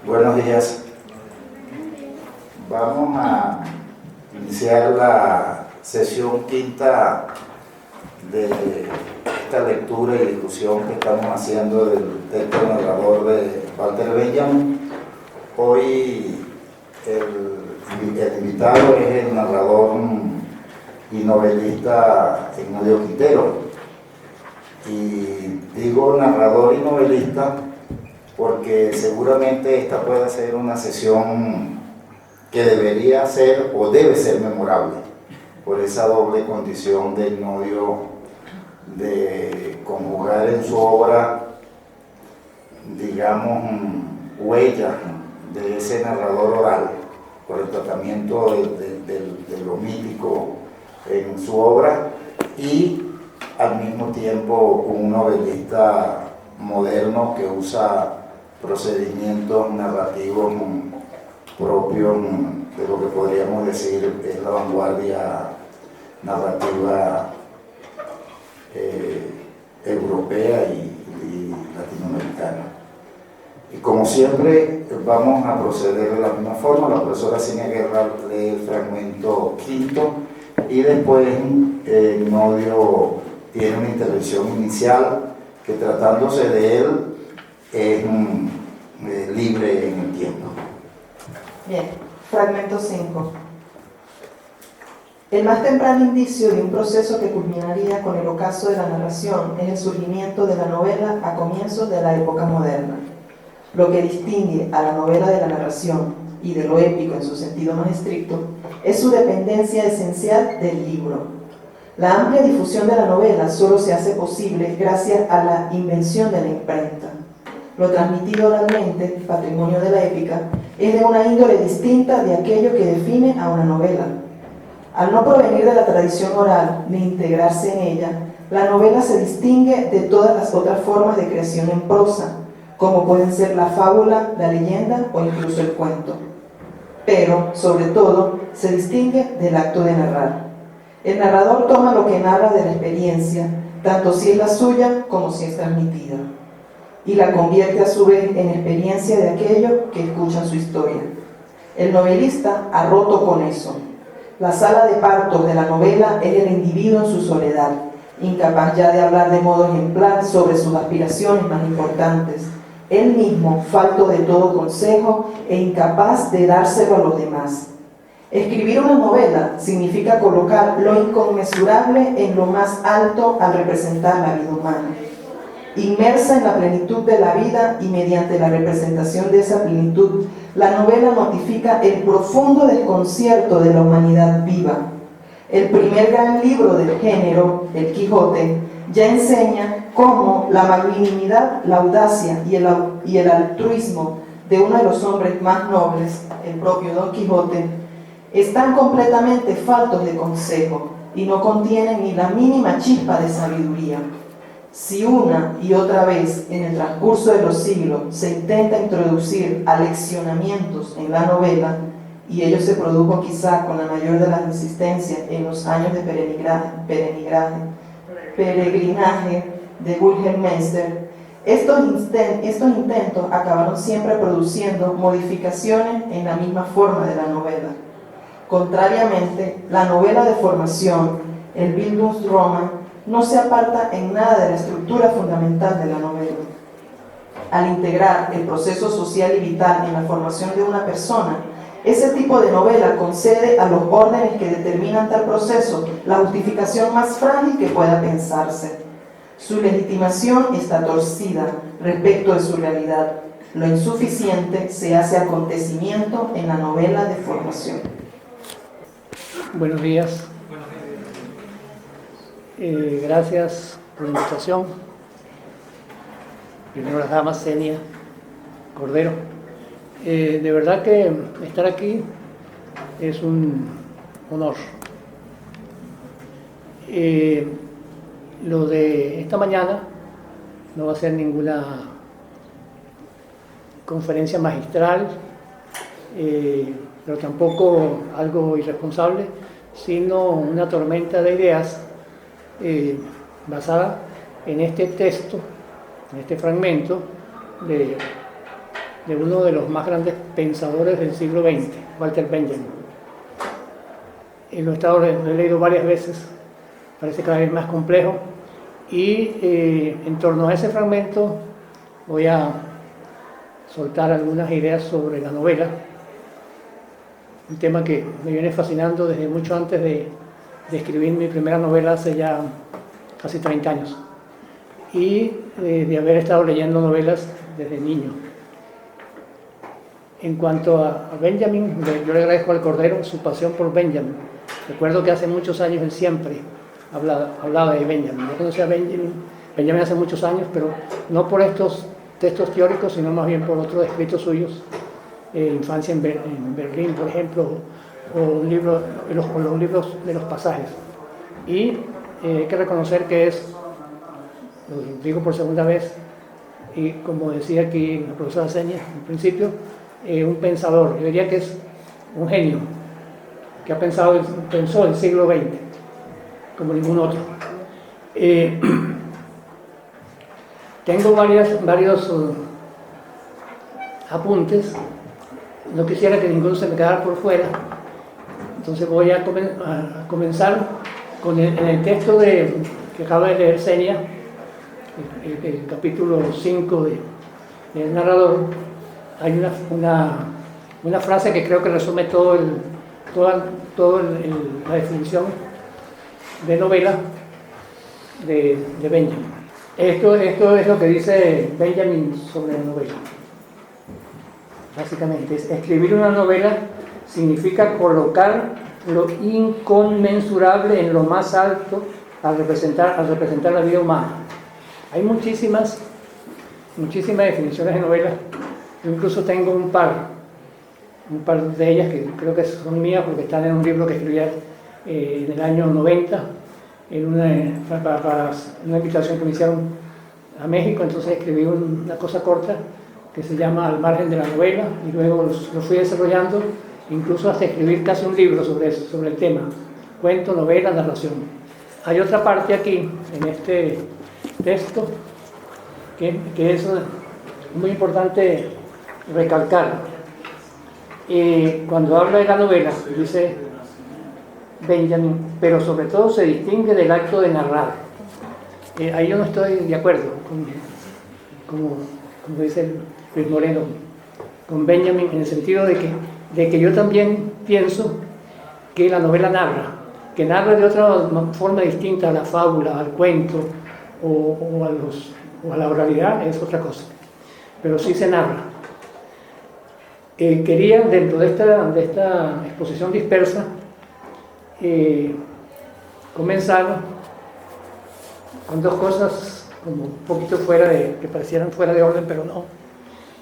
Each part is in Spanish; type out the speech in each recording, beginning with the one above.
Buenos días. Vamos a iniciar la sesión quinta de esta lectura y discusión que estamos haciendo del texto narrador de Walter Benjamin. Hoy el invitado es el narrador y novelista Ignacio Quintero. Y digo narrador y novelista porque seguramente esta puede ser una sesión que debería ser o debe ser memorable por esa doble condición de Ignacio de conjugar en su obra, digamos, huellas de ese narrador oral por el tratamiento de lo mítico en su obra y al mismo tiempo un novelista moderno que usa procedimientos narrativos propios de lo que podríamos decir es la vanguardia narrativa europea y latinoamericana. Y como siempre vamos a proceder de la misma forma. La profesora Cinia Guerra lee el fragmento quinto y después Ignacio tiene una intervención inicial que, tratándose de él, es libre en el tiempo. Bien, fragmento 5. El más temprano indicio de un proceso que culminaría con el ocaso de la narración es el surgimiento de la novela a comienzos de la época moderna. Lo que distingue a la novela de la narración y de lo épico en su sentido más estricto es su dependencia esencial del libro. La amplia difusión de la novela solo se hace posible gracias a la invención de la imprenta. Lo transmitido oralmente, patrimonio de la épica, es de una índole distinta de aquello que define a una novela. Al no provenir de la tradición oral ni integrarse en ella, la novela se distingue de todas las otras formas de creación en prosa, como pueden ser la fábula, la leyenda o incluso el cuento. Pero, sobre todo, se distingue del acto de narrar. El narrador toma lo que narra de la experiencia, tanto si es la suya como si es transmitida, y la convierte a su vez en experiencia de aquello que escuchan su historia. El novelista ha roto con eso. La sala de partos de la novela es el individuo en su soledad, incapaz ya de hablar de modo ejemplar sobre sus aspiraciones más importantes. Él mismo, falto de todo consejo e incapaz de dárselo a los demás. Escribir una novela significa colocar lo inconmensurable en lo más alto al representar la vida humana. Inmersa en la plenitud de la vida y mediante la representación de esa plenitud, la novela notifica el profundo desconcierto de la humanidad viva. El primer gran libro del género, El Quijote, ya enseña cómo la magnanimidad, la audacia y el altruismo de uno de los hombres más nobles, el propio Don Quijote, están completamente faltos de consejo y no contienen ni la mínima chispa de sabiduría. Si una y otra vez en el transcurso de los siglos se intenta introducir aleccionamientos en la novela, y ello se produjo quizá con la mayor de las resistencias en los años de peregrinaje de Wilhelm Meister, estos intentos acabaron siempre produciendo modificaciones en la misma forma de la novela. Contrariamente, la novela de formación, el Bildungsroman, no se aparta en nada de la estructura fundamental de la novela. Al integrar el proceso social y vital en la formación de una persona, ese tipo de novela concede a los órdenes que determinan tal proceso la justificación más frágil que pueda pensarse. Su legitimación está torcida respecto de su realidad. Lo insuficiente se hace acontecimiento en la novela de formación. Buenos días. Gracias por la invitación. Primero las damas, Cinia, Cordero. De verdad que estar aquí es un honor. Lo de esta mañana no va a ser ninguna conferencia magistral, pero tampoco algo irresponsable, sino una tormenta de ideas basada en este texto, en este fragmento de de uno de los más grandes pensadores del siglo XX, Walter Benjamin. Lo he leído varias veces, parece cada vez más complejo, y en torno a ese fragmento voy a soltar algunas ideas sobre la novela, un tema que me viene fascinando desde mucho antes de escribir mi primera novela hace ya casi 30 años, y de haber estado leyendo novelas desde niño. En cuanto a Benjamin, yo le agradezco al Cordero su pasión por Benjamin. Recuerdo que hace muchos años él siempre hablaba de Benjamin. Yo conocí a Benjamin hace muchos años, pero no por estos textos teóricos, sino más bien por otros escritos suyos, Infancia en Berlín, por ejemplo, o los libros de los pasajes. Y hay que reconocer que es, lo digo por segunda vez, y como decía aquí la profesora Seña al principio, un pensador. Yo diría que es un genio que pensó el siglo XX como ningún otro. Tengo varios apuntes. No quisiera que ninguno se me quedara por fuera, entonces voy a comenzar con en el texto que acaba de leer Senia, el capítulo 5 del narrador. Hay una frase que creo que resume toda la definición de novela de Benjamin. Esto es lo que dice Benjamin sobre la novela. Básicamente, escribir una novela significa colocar lo inconmensurable en lo más alto al representar la vida humana. Hay muchísimas definiciones de novela. Yo incluso tengo un par de ellas que creo que son mías porque están en un libro que escribí en el año 90 para una invitación que me hicieron a México. Entonces escribí una cosa corta que se llama Al margen de la novela, y luego lo fui desarrollando, incluso hasta escribir casi un libro sobre eso, sobre el tema, cuento, novela, narración. Hay otra parte aquí, en este texto, que es muy importante recalcar. Cuando habla de la novela, dice Benjamin, pero sobre todo se distingue del acto de narrar. Ahí yo no estoy de acuerdo, como dice Luis Moreno, con Benjamin, en el sentido de que yo también pienso que la novela narra de otra forma distinta a la fábula, al cuento o a la oralidad, es otra cosa, pero sí se narra. Quería, dentro de esta exposición dispersa, comenzar con dos cosas como un poquito que parecieran fuera de orden, pero no.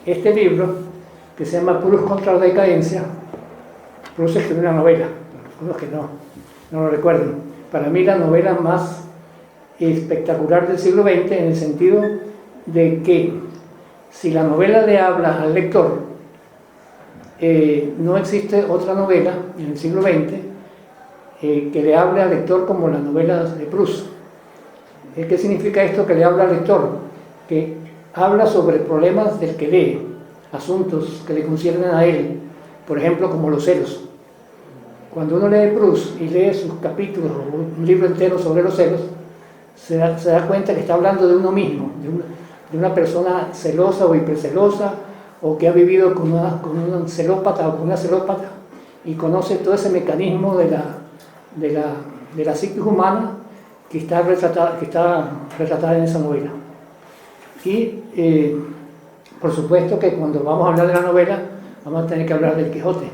Este libro, que se llama Proust contra la decadencia, Proust escribió una novela, algunos que no lo recuerdan. Para mí la novela más espectacular del siglo XX, en el sentido de que si la novela le habla al lector, no existe otra novela en el siglo XX que le hable al lector como la novela de Proust. ¿Qué significa esto que le habla al lector? Que habla sobre problemas del que lee, asuntos que le conciernen a él, por ejemplo, como los celos. Cuando uno lee Proust y lee sus capítulos o un libro entero sobre los celos, se da cuenta que está hablando de uno mismo, de una persona celosa o hipercelosa, o que ha vivido con un celópata o con una celópata, y conoce todo ese mecanismo de la psique humana que está retratada en esa novela. Y por supuesto que cuando vamos a hablar de la novela vamos a tener que hablar del Quijote,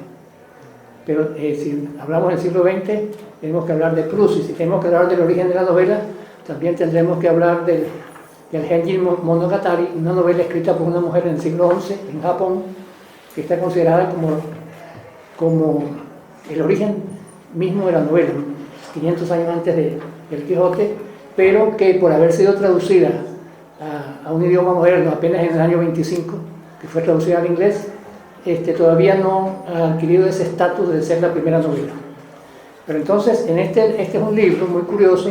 pero si hablamos del siglo XX tenemos que hablar de Proust, y si tenemos que hablar del origen de la novela también tendremos que hablar del Genji Monogatari, una novela escrita por una mujer en el siglo XI en Japón, que está considerada como el origen mismo de la novela, 500 años antes del Quijote, pero que por haber sido traducida a un idioma moderno apenas en el año 25, que fue traducida al inglés, todavía no ha adquirido ese estatus de ser la primera novela. Pero entonces, este es un libro muy curioso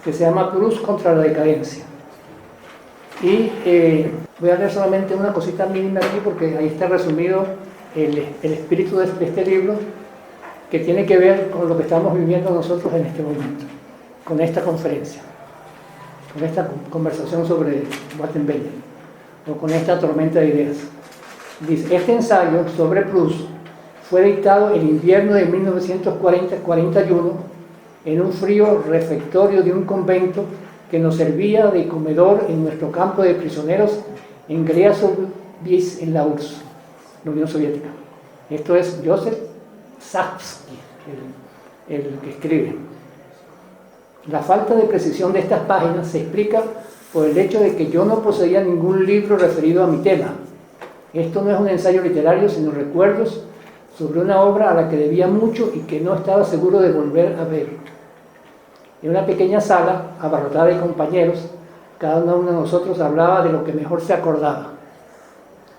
que se llama Proust contra la decadencia. Y voy a leer solamente una cosita mínima aquí porque ahí está resumido el espíritu de este libro, que tiene que ver con lo que estamos viviendo nosotros en este momento, con esta conferencia, con esta conversación sobre Gutenberg, o con esta tormenta de ideas. Dice, este ensayo sobre Proust fue dictado en invierno de 1940-41 en un frío refectorio de un convento que nos servía de comedor en nuestro campo de prisioneros en Gryazov-Bisk, en la URSS, la Unión Soviética. Esto es Joseph Sapsky, el que escribe. La falta de precisión de estas páginas se explica por el hecho de que yo no poseía ningún libro referido a mi tema. Esto no es un ensayo literario, sino recuerdos sobre una obra a la que debía mucho y que no estaba seguro de volver a ver. En una pequeña sala, abarrotada de compañeros, cada uno de nosotros hablaba de lo que mejor se acordaba.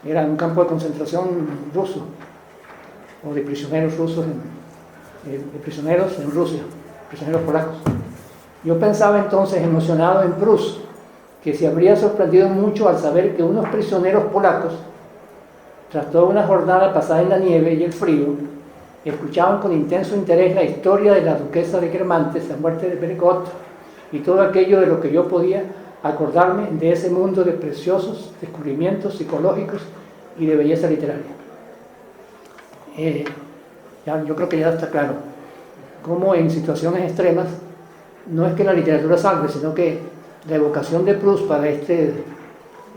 Era un campo de concentración ruso, o de prisioneros rusos, de prisioneros en Rusia, prisioneros polacos. Yo pensaba entonces, emocionado, en Proust, que se habría sorprendido mucho al saber que unos prisioneros polacos, tras toda una jornada pasada en la nieve y el frío, escuchaban con intenso interés la historia de la duquesa de Guermantes, la muerte de Bergot, y todo aquello de lo que yo podía acordarme de ese mundo de preciosos descubrimientos psicológicos y de belleza literaria. Yo creo que ya está claro cómo en situaciones extremas no es que la literatura salve, sino que la evocación de Proust para este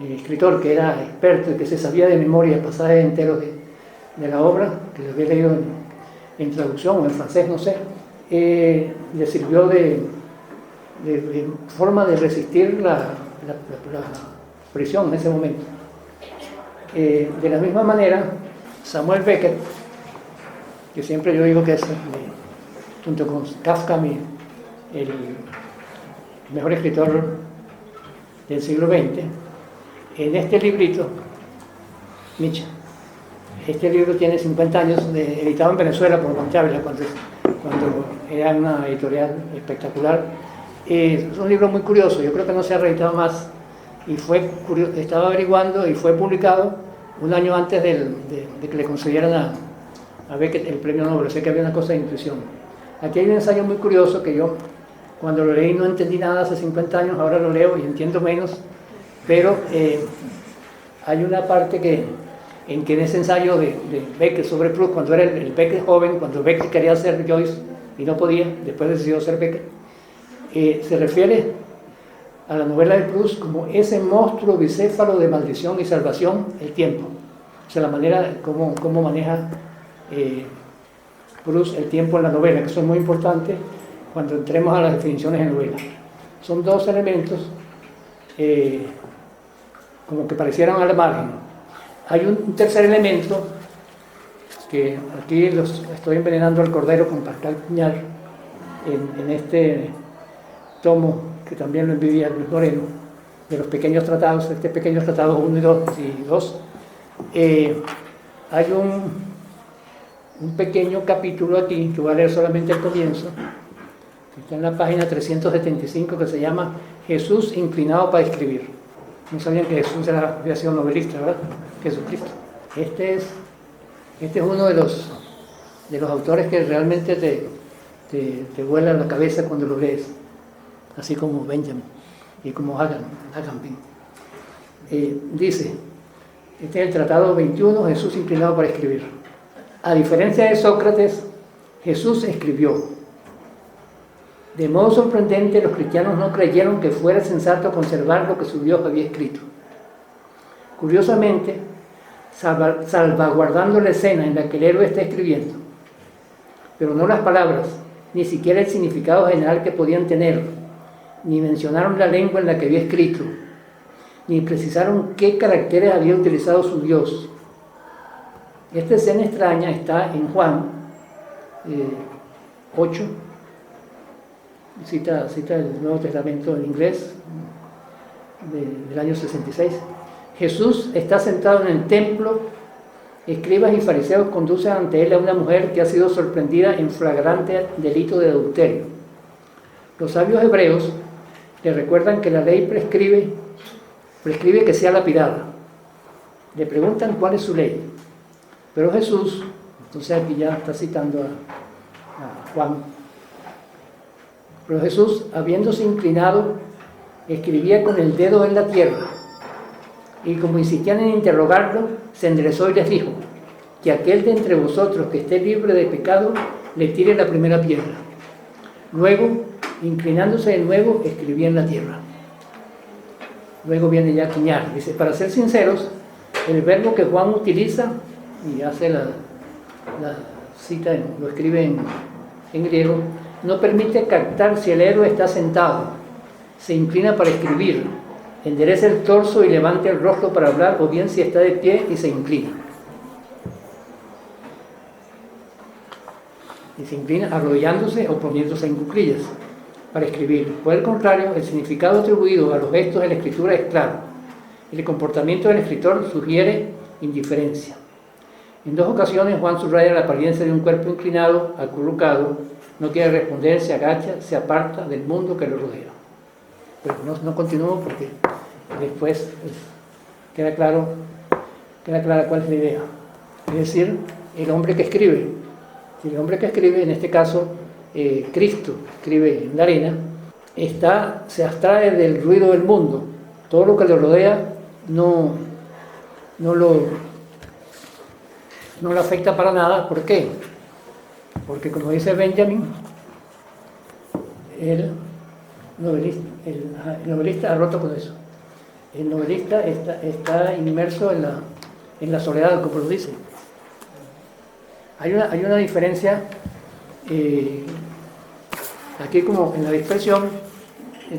escritor que era experto y que se sabía de memoria pasajes enteros de la obra, que lo había leído en traducción o en francés, no sé, le sirvió de forma de resistir la prisión en ese momento. De la misma manera, Samuel Beckett, que siempre yo digo que es, junto con Kafka, el mejor escritor del siglo XX, en este librito, Micha, este libro tiene 50 años, editado en Venezuela por Juan Chávez, cuando era una editorial espectacular. Es un libro muy curioso, yo creo que no se ha reeditado más, y estaba averiguando y fue publicado un año antes de que le concedieran a Beckett el premio Nobel. Sé que había una cosa de intuición. Aquí hay un ensayo muy curioso que yo, cuando lo leí, no entendí nada hace 50 años, ahora lo leo y entiendo menos, pero hay una parte en que en ese ensayo de Beckett sobre Proust, cuando era el Beckett joven, cuando Beckett quería ser Joyce y no podía, después decidió ser Beckett, se refiere a la novela de Proust como ese monstruo bicéfalo de maldición y salvación, el tiempo. O sea, la manera como maneja Proust el tiempo en la novela, que eso es muy importante cuando entremos a las definiciones de novela. Son dos elementos como que parecieran al margen. Hay un tercer elemento que aquí estoy envenenando al cordero con Pascal Piñar en este tomo que también lo envidia Luis Moreno, de los pequeños tratados, pequeños tratados 1 y 2. Hay un pequeño capítulo aquí, que voy a leer solamente el comienzo, que está en la página 375, que se llama Jesús inclinado para escribir. No sabían que Jesús había sido novelista, ¿verdad? Jesucristo. Este es uno de los autores que realmente te vuela la cabeza cuando lo lees, así como Benjamin y como Agamben. Dice, este es el tratado 21, Jesús inclinado para escribir. A diferencia de Sócrates, Jesús escribió. De modo sorprendente, los cristianos no creyeron que fuera sensato conservar lo que su Dios había escrito. Curiosamente, salvaguardando la escena en la que el héroe está escribiendo, pero no las palabras, ni siquiera el significado general que podían tener, ni mencionaron la lengua en la que había escrito, ni precisaron qué caracteres había utilizado su Dios. Esta escena extraña está en Juan 8, cita el Nuevo Testamento en inglés del año 66. Jesús está sentado en el templo, escribas y fariseos conducen ante él a una mujer que ha sido sorprendida en flagrante delito de adulterio. Los sabios hebreos le recuerdan que la ley prescribe prescribe que sea lapidada. Le preguntan cuál es su ley. Pero Jesús, entonces aquí ya está citando a Juan, pero Jesús, habiéndose inclinado, escribía con el dedo en la tierra, y como insistían en interrogarlo, se enderezó y les dijo: que aquel de entre vosotros que esté libre de pecado, le tire la primera piedra. Luego, inclinándose de nuevo, escribía en la tierra. Luego viene ya a quiñar. Dice, para ser sinceros, el verbo que Juan utiliza, y hace la cita, lo escribe en griego, no permite captar si el héroe está sentado, se inclina para escribir, endereza el torso y levanta el rostro para hablar, o bien si está de pie y se inclina. Y se inclina arrodillándose o poniéndose en cuclillas para escribir. Por el contrario, el significado atribuido a los gestos de la escritura es claro. El comportamiento del escritor sugiere indiferencia. En 2 ocasiones Juan subraya la apariencia de un cuerpo inclinado, acurrucado, no quiere responder, se agacha, se aparta del mundo que lo rodea. Pero no continúo porque después queda clara cuál es la idea. Es decir, el hombre que escribe. El hombre que escribe, en este caso Cristo, escribe en la arena, se abstrae del ruido del mundo. Todo lo que lo rodea no lo afecta para nada. ¿Por qué? Porque, como dice Benjamin, el novelista ha roto con eso. El novelista está inmerso en la soledad, como lo dice. Hay una diferencia aquí, como en la dispersión.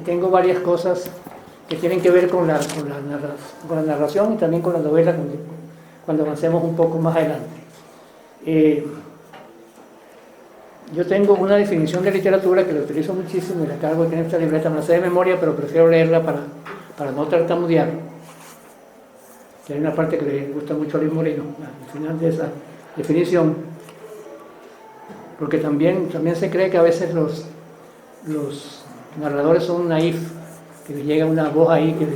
Tengo varias cosas que tienen que ver con la narración y también con la novela cuando avancemos un poco más adelante. Yo tengo una definición de literatura que la utilizo muchísimo y la cargo de tener esta libreta, me la sé de memoria, pero prefiero leerla para no tartamudear. Que hay una parte que le gusta mucho a Luis Moreno, al final de esa definición, porque también se cree que a veces los narradores son naif, que les llega una voz ahí que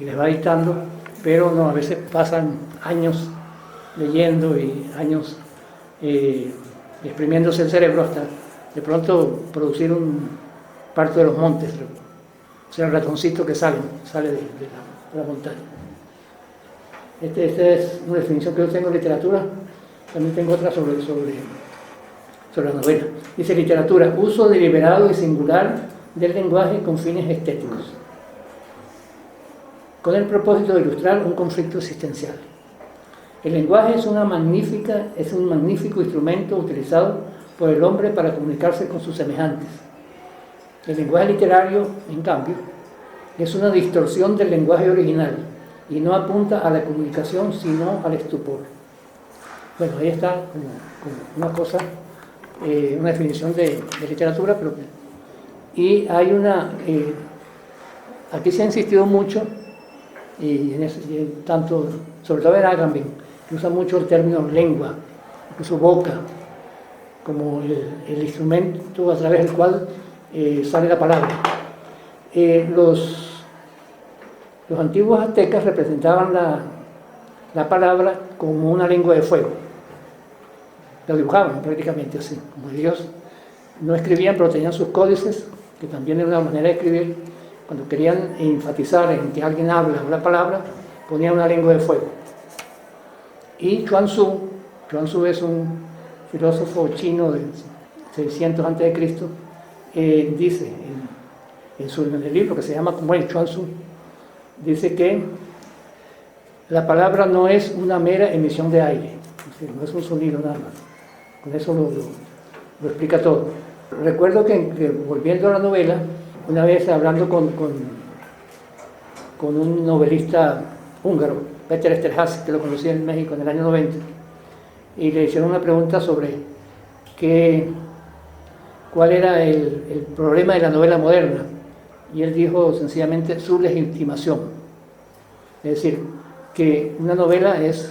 les va dictando, pero no, a veces pasan años leyendo y años exprimiéndose el cerebro hasta de pronto producir un parto de los montes, o sea, el ratoncito que sale de la montaña. Esta es una definición que yo tengo en literatura. También tengo otra sobre la novela. Dice: literatura, uso deliberado y singular del lenguaje con fines estéticos, con el propósito de ilustrar un conflicto existencial. El lenguaje es un magnífico instrumento utilizado por el hombre para comunicarse con sus semejantes. El lenguaje literario, en cambio, es una distorsión del lenguaje original y no apunta a la comunicación, sino al estupor. Bueno, ahí está como una cosa, una definición de literatura, y hay aquí se ha insistido mucho, y tanto, sobre todo en Agamben, que usa mucho el término lengua, incluso boca, como el instrumento a través del cual sale la palabra. Los antiguos aztecas representaban la palabra como una lengua de fuego. Lo dibujaban prácticamente así, como ellos no escribían, pero tenían sus códices, que también era una manera de escribir. Cuando querían enfatizar en que alguien habla una palabra, ponían una lengua de fuego. Y Chuang Tzu es un filósofo chino de 600 a.C., dice en el libro que se llama como el Chuang Tzu, dice que la palabra no es una mera emisión de aire, es decir, no es un sonido nada más. Con eso lo explica todo. Recuerdo que volviendo a la novela, una vez hablando con un novelista húngaro, Péter Esterházy, que lo conocí en México en el año 90, y le hicieron una pregunta sobre cuál era el problema de la novela moderna, y él dijo sencillamente su legitimación. Es decir, que una novela es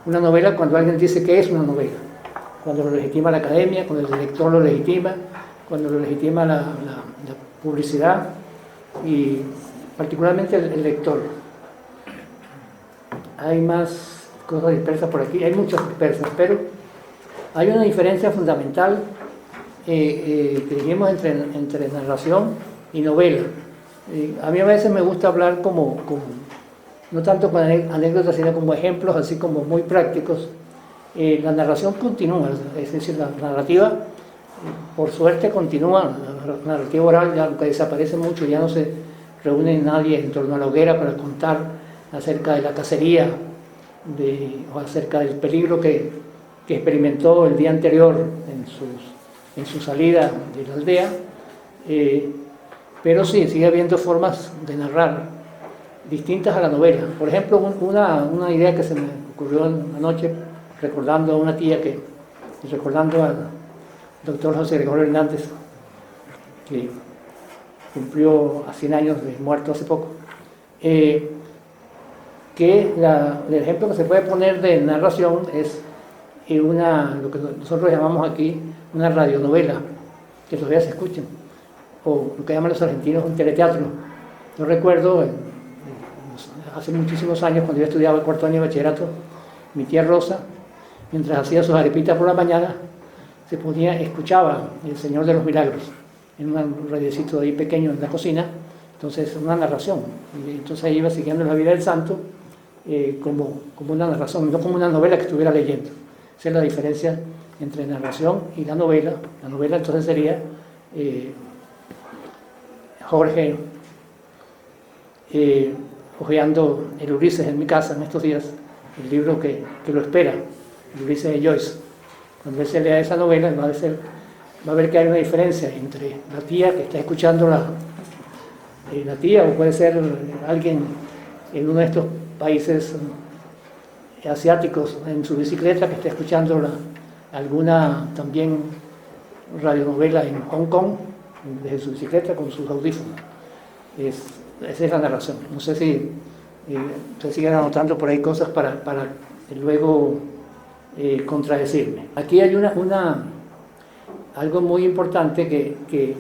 una novela cuando alguien dice que es una novela, cuando lo legitima la academia, cuando el lector lo legitima, cuando lo legitima la publicidad, y particularmente el lector. Hay más cosas dispersas por aquí, hay muchas dispersas, pero hay una diferencia fundamental que dijimos entre narración y novela. A mí a veces me gusta hablar no tanto con anécdotas, sino como ejemplos, así como muy prácticos. La narración continúa, es decir, la narrativa, por suerte, continúa. La narrativa oral, ya aunque desaparece mucho, ya no se reúne nadie en torno a la hoguera para contar acerca de la cacería o acerca del peligro que experimentó el día anterior en su salida de la aldea. Pero sí, sigue habiendo formas de narrar distintas a la novela. Por ejemplo, una idea que se me ocurrió anoche, recordando a una tía y recordando al doctor José Gregorio Hernández, que cumplió a 100 años de muerto hace poco, que el ejemplo que se puede poner de narración es lo que nosotros llamamos aquí una radionovela, que todavía se escuchan, o lo que llaman los argentinos un teleteatro. Yo recuerdo, hace muchísimos años, cuando yo estudiaba el cuarto año de bachillerato, mi tía Rosa, mientras hacía sus arepitas por la mañana, escuchaba El Señor de los Milagros, en un radiecito ahí pequeño en la cocina, entonces una narración. Y entonces ella iba siguiendo la vida del santo como una narración, no como una novela que estuviera leyendo. Esa es la diferencia entre narración y la novela. La novela entonces sería Jorge hojeando el Ulises en mi casa en estos días, el libro que lo espera, el Ulises de Joyce. Cuando él se lea esa novela, va a ver que hay una diferencia entre la tía que está escuchando la tía, o puede ser alguien en uno de estos países asiáticos en su bicicleta que está escuchando alguna también radionovela en Hong Kong desde su bicicleta con sus audífonos. Esa es la narración. No sé si ustedes siguen anotando por ahí cosas para luego contradecirme. Aquí hay algo muy importante que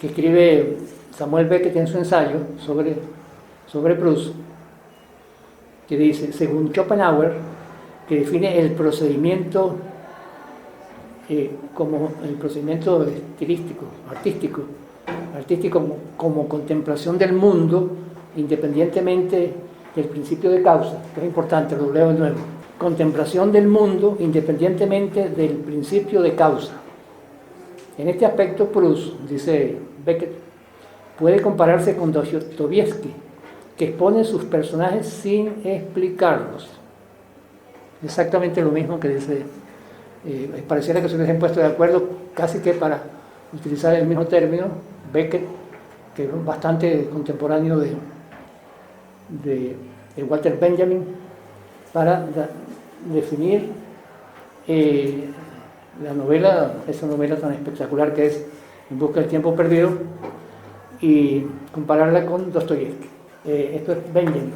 escribe Samuel Beckett en su ensayo sobre Proust, que dice, según Schopenhauer, que define el procedimiento como el procedimiento estilístico, artístico como contemplación del mundo, independientemente del principio de causa, que es importante, lo leo de nuevo. Contemplación del mundo independientemente del principio de causa. En este aspecto, Proust, dice Beckett, puede compararse con Dostoyevsky, que expone sus personajes sin explicarlos. Exactamente lo mismo que dice, pareciera que se les han puesto de acuerdo casi que para utilizar el mismo término, Beckett, que es bastante contemporáneo de Walter Benjamin, para definir esa novela tan espectacular que es En busca del tiempo perdido, y compararla con Dostoyevsky. Esto es Benjamin.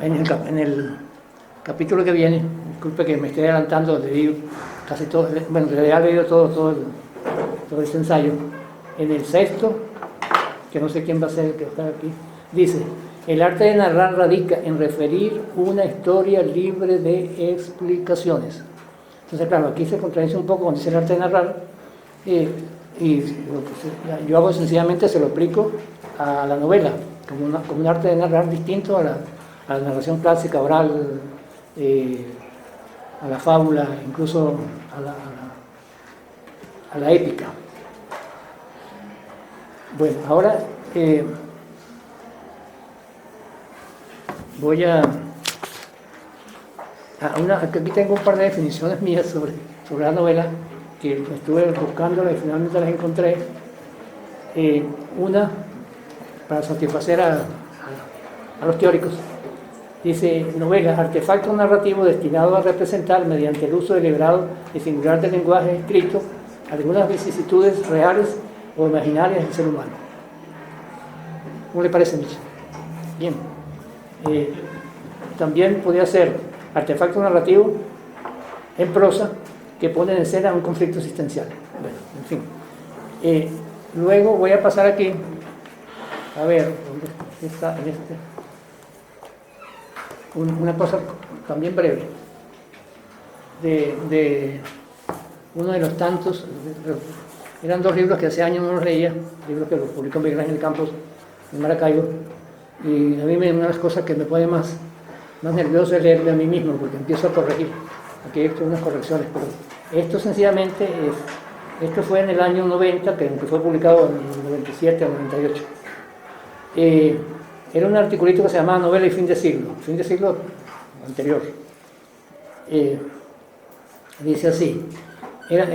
En el capítulo que viene, disculpe que me esté adelantando, leí casi todo, bueno, en realidad he leído todo ese ensayo. En el sexto, que no sé quién va a ser el que está aquí, dice: el arte de narrar radica en referir una historia libre de explicaciones. Entonces, claro, aquí se contradice un poco cuando dice el arte de narrar, y lo que yo hago sencillamente se lo aplico a la novela, como un arte de narrar distinto a la narración clásica, oral, a la fábula, incluso a la épica. Bueno, ahora voy aquí tengo un par de definiciones mías sobre la novela, que estuve buscándola y finalmente las encontré. Una, para satisfacer a los teóricos, dice: novela, artefacto narrativo destinado a representar, mediante el uso deliberado y singular del lenguaje escrito, algunas vicisitudes reales o imaginarias del ser humano. ¿Cómo le parece, Micha? Bien. También podría ser artefacto narrativo en prosa que pone en escena un conflicto existencial. Bueno, en fin. Luego voy a pasar aquí A ver, ¿dónde está? En este. Una cosa también breve. De uno de los tantos, eran 2 libros que hace años no los leía, libros que los publicó Miguel Ángel Campos en Maracaibo, y a mí una de las cosas que me pone más nervioso es leerme a mí mismo, porque empiezo a corregir. Aquí he hecho unas correcciones, pero esto sencillamente esto fue en el año 90, que fue publicado en el 97 o 98. Era un articulito que se llamaba Novela y fin de siglo anterior. Dice así,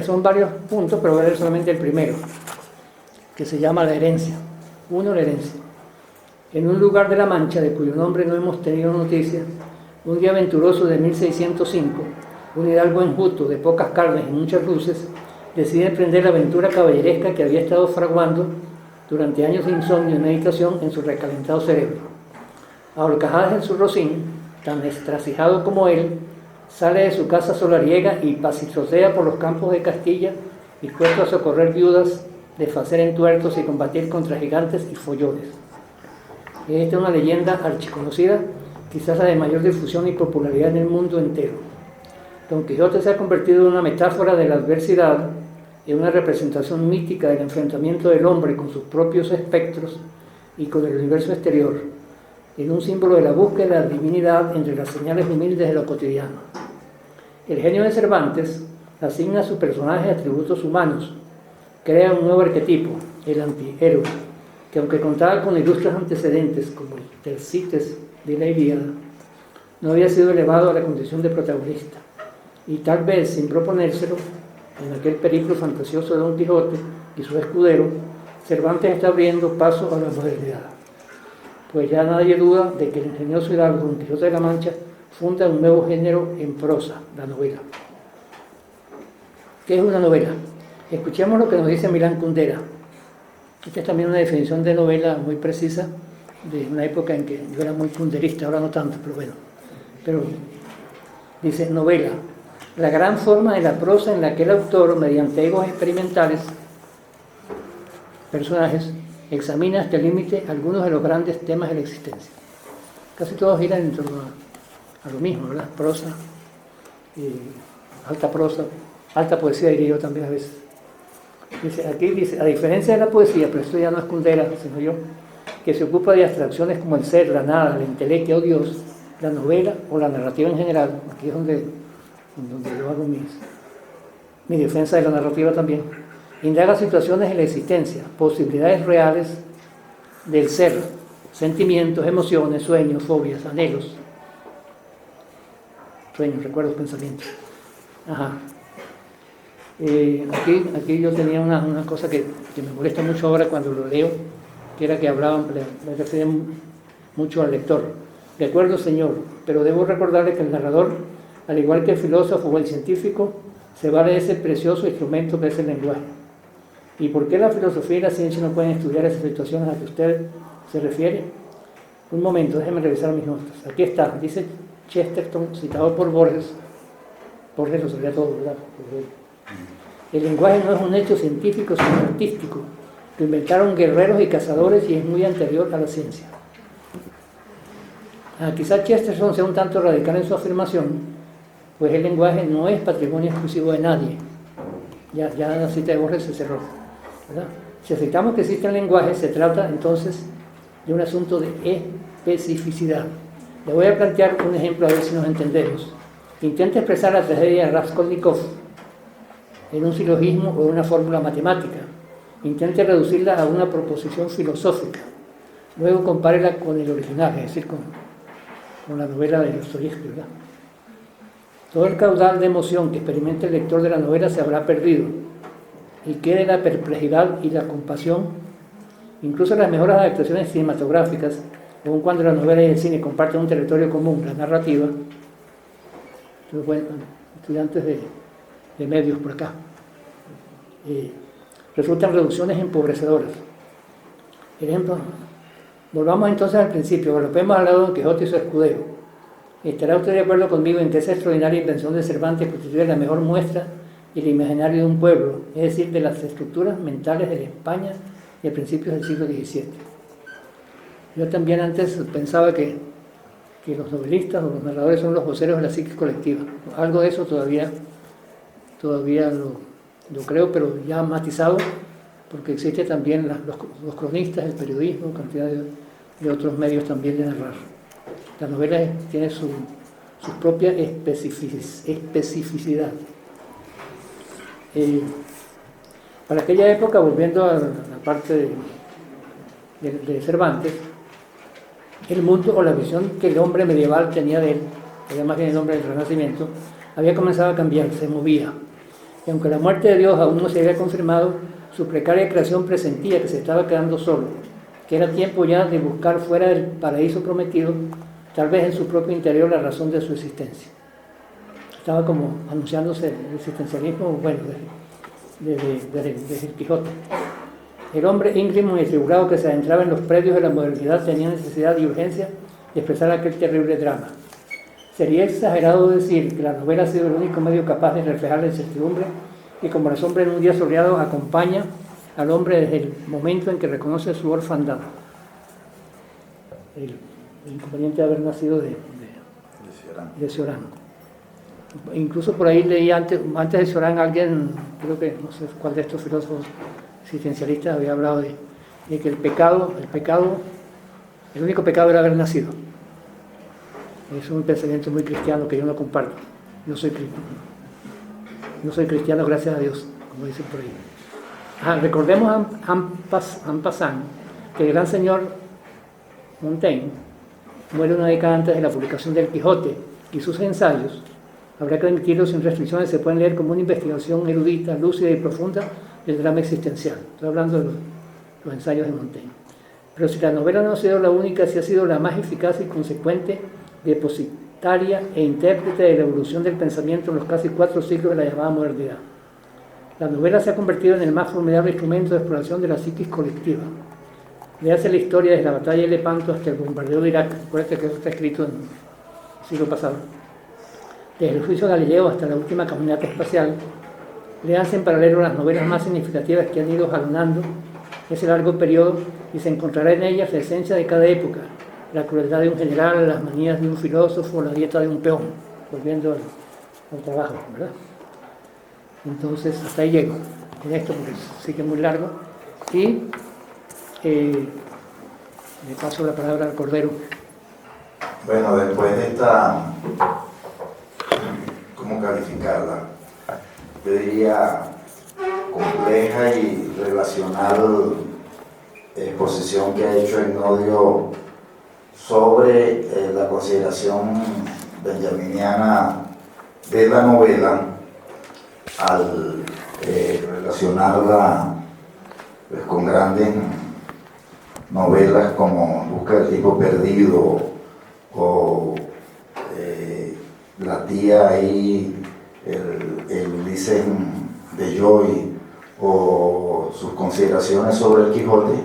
son varios puntos, pero voy a leer solamente el primero, que se llama La herencia. 1. La herencia. En un lugar de la Mancha, de cuyo nombre no hemos tenido noticia, un día venturoso de 1605, un hidalgo enjuto, de pocas carnes y muchas luces, decide emprender la aventura caballeresca que había estado fraguando durante años de insomnio y meditación en su recalentado cerebro. A horcajadas en su rocín, tan estracijado como él, sale de su casa solariega y pasitotea por los campos de Castilla, dispuesto a socorrer viudas, desfacer entuertos y combatir contra gigantes y follones. Esta es una leyenda archiconocida, quizás la de mayor difusión y popularidad en el mundo entero. Don Quijote se ha convertido en una metáfora de la adversidad, en una representación mítica del enfrentamiento del hombre con sus propios espectros y con el universo exterior, en un símbolo de la búsqueda de la divinidad entre las señales humildes de lo cotidiano. El genio de Cervantes asigna a su personaje atributos humanos, crea un nuevo arquetipo, el antihéroe, que aunque contaba con ilustres antecedentes como el Tersites de la Ilíada, no había sido elevado a la condición de protagonista, y tal vez sin proponérselo, en aquel periplo fantasioso de Don Quijote y su escudero, Cervantes está abriendo paso a la modernidad. Pues ya nadie duda de que el ingenioso hidalgo Don Quijote de la Mancha funda un nuevo género en prosa, la novela. ¿Qué es una novela? Escuchemos lo que nos dice Milán Kundera. Esta es también una definición de novela muy precisa, de una época en que yo era muy kunderista, ahora no tanto, pero bueno. Pero dice, novela, la gran forma de la prosa en la que el autor, mediante egos experimentales, personajes, examina hasta el límite algunos de los grandes temas de la existencia. Casi todos giran en torno a lo mismo, ¿verdad? Prosa, alta poesía diría yo también a veces. Aquí dice, a diferencia de la poesía, pero esto ya no es Kundera, sino yo, que se ocupa de abstracciones como el ser, la nada, la entelequia o Dios, la novela o la narrativa en general, aquí es donde yo hago mi defensa de la narrativa también, indaga situaciones de la existencia, posibilidades reales del ser, sentimientos, emociones, sueños, fobias, anhelos, sueños, recuerdos, pensamientos. Ajá. Aquí yo tenía una cosa que me molesta mucho ahora cuando lo leo, que era que me refería mucho al lector. De acuerdo, señor, pero debo recordarle que el narrador, al igual que el filósofo o el científico, se vale de ese precioso instrumento que es el lenguaje. ¿Y por qué la filosofía y la ciencia no pueden estudiar esas situaciones a las que usted se refiere? Un momento, déjeme revisar mis notas. Aquí está, dice Chesterton, citado por Borges. Borges lo sabía todo, ¿verdad? El lenguaje no es un hecho científico, sino artístico. Lo inventaron guerreros y cazadores y es muy anterior a la ciencia. Quizás Chesterton sea un tanto radical en su afirmación, pues el lenguaje no es patrimonio exclusivo de nadie. Ya la cita de Borges se cerró, ¿verdad? Si aceptamos que existe el lenguaje, se trata entonces de un asunto de especificidad. Le voy a plantear un ejemplo a ver si nos entendemos. Intenta expresar la tragedia de Raskolnikov en un silogismo o en una fórmula matemática. Intente reducirla a una proposición filosófica. Luego compárela con el original, es decir, con la novela de Dostoyevski, ¿verdad? Todo el caudal de emoción que experimenta el lector de la novela se habrá perdido y quede la perplejidad y la compasión. Incluso las mejores adaptaciones cinematográficas, aun cuando la novela y el cine comparten un territorio común, la narrativa. Entonces, bueno, estudiantes de medios por acá, resultan reducciones empobrecedoras. Ejemplo, volvamos entonces al principio, lo que hemos hablado de Don Quijote y su escudero. ¿Estará usted de acuerdo conmigo en que esa extraordinaria invención de Cervantes constituye la mejor muestra del imaginario de un pueblo, es decir, de las estructuras mentales de la España de principios del siglo XVII? Yo también antes pensaba que los novelistas o los narradores son los voceros de la psique colectiva. Algo de eso todavía lo creo, pero ya matizado, porque existe también los cronistas, el periodismo, cantidad de otros medios también de narrar. La novela tiene su propia especificidad. Para aquella época, volviendo a la parte de Cervantes, el mundo o la visión que el hombre medieval tenía de él, que era más bien el hombre del Renacimiento, había comenzado a cambiar, se movía. Y aunque la muerte de Dios aún no se había confirmado, su precaria creación presentía que se estaba quedando solo, que era tiempo ya de buscar fuera del paraíso prometido, tal vez en su propio interior, la razón de su existencia. Estaba como anunciándose el existencialismo, bueno, desde el Quijote. El hombre íngrimo y atribulado que se adentraba en los predios de la modernidad tenía necesidad y urgencia de expresar aquel terrible drama. Sería exagerado decir que la novela ha sido el único medio capaz de reflejar la incertidumbre y como la sombra en un día soleado acompaña al hombre desde el momento en que reconoce su orfandad. El inconveniente de haber nacido de Cioran. Incluso por ahí leí antes de Cioran alguien, creo que no sé cuál de estos filósofos existencialistas había hablado de que el único pecado era haber nacido. Es un pensamiento muy cristiano que yo no comparto. No soy cristiano, gracias a Dios, como dicen por ahí. Recordemos en passant que el gran señor Montaigne muere una década antes de la publicación del Quijote, y sus ensayos, habrá que admitirlo sin restricciones, se pueden leer como una investigación erudita, lúcida y profunda del drama existencial. Estoy hablando de los ensayos de Montaigne. Pero si la novela no ha sido la única, sí ha sido la más eficaz y consecuente depositaria e intérprete de la evolución del pensamiento en los casi 4 siglos de la llamada modernidad. La novela se ha convertido en el más formidable instrumento de exploración de la psiquis colectiva. Léase la historia desde la batalla de Lepanto hasta el bombardeo de Irak. Acuérdate que eso está escrito en el siglo pasado. Desde el juicio Galileo hasta la última caminata espacial, léanse en paralelo las novelas más significativas que han ido jalonando ese largo periodo y se encontrará en ellas la esencia de cada época, la crueldad de un general, las manías de un filósofo, la dieta de un peón, volviendo al trabajo, ¿verdad? Entonces, hasta ahí llego con esto porque sigue muy largo y le paso la palabra al Cordero. Bueno, después de esta, ¿cómo calificarla? Yo diría compleja y relacional exposición que ha hecho Ignodio sobre la consideración benjaminiana de la novela al relacionarla pues, con grandes novelas como Busca del tipo perdido o La tía ahí, el Ulises de Joy o sus consideraciones sobre el Quijote,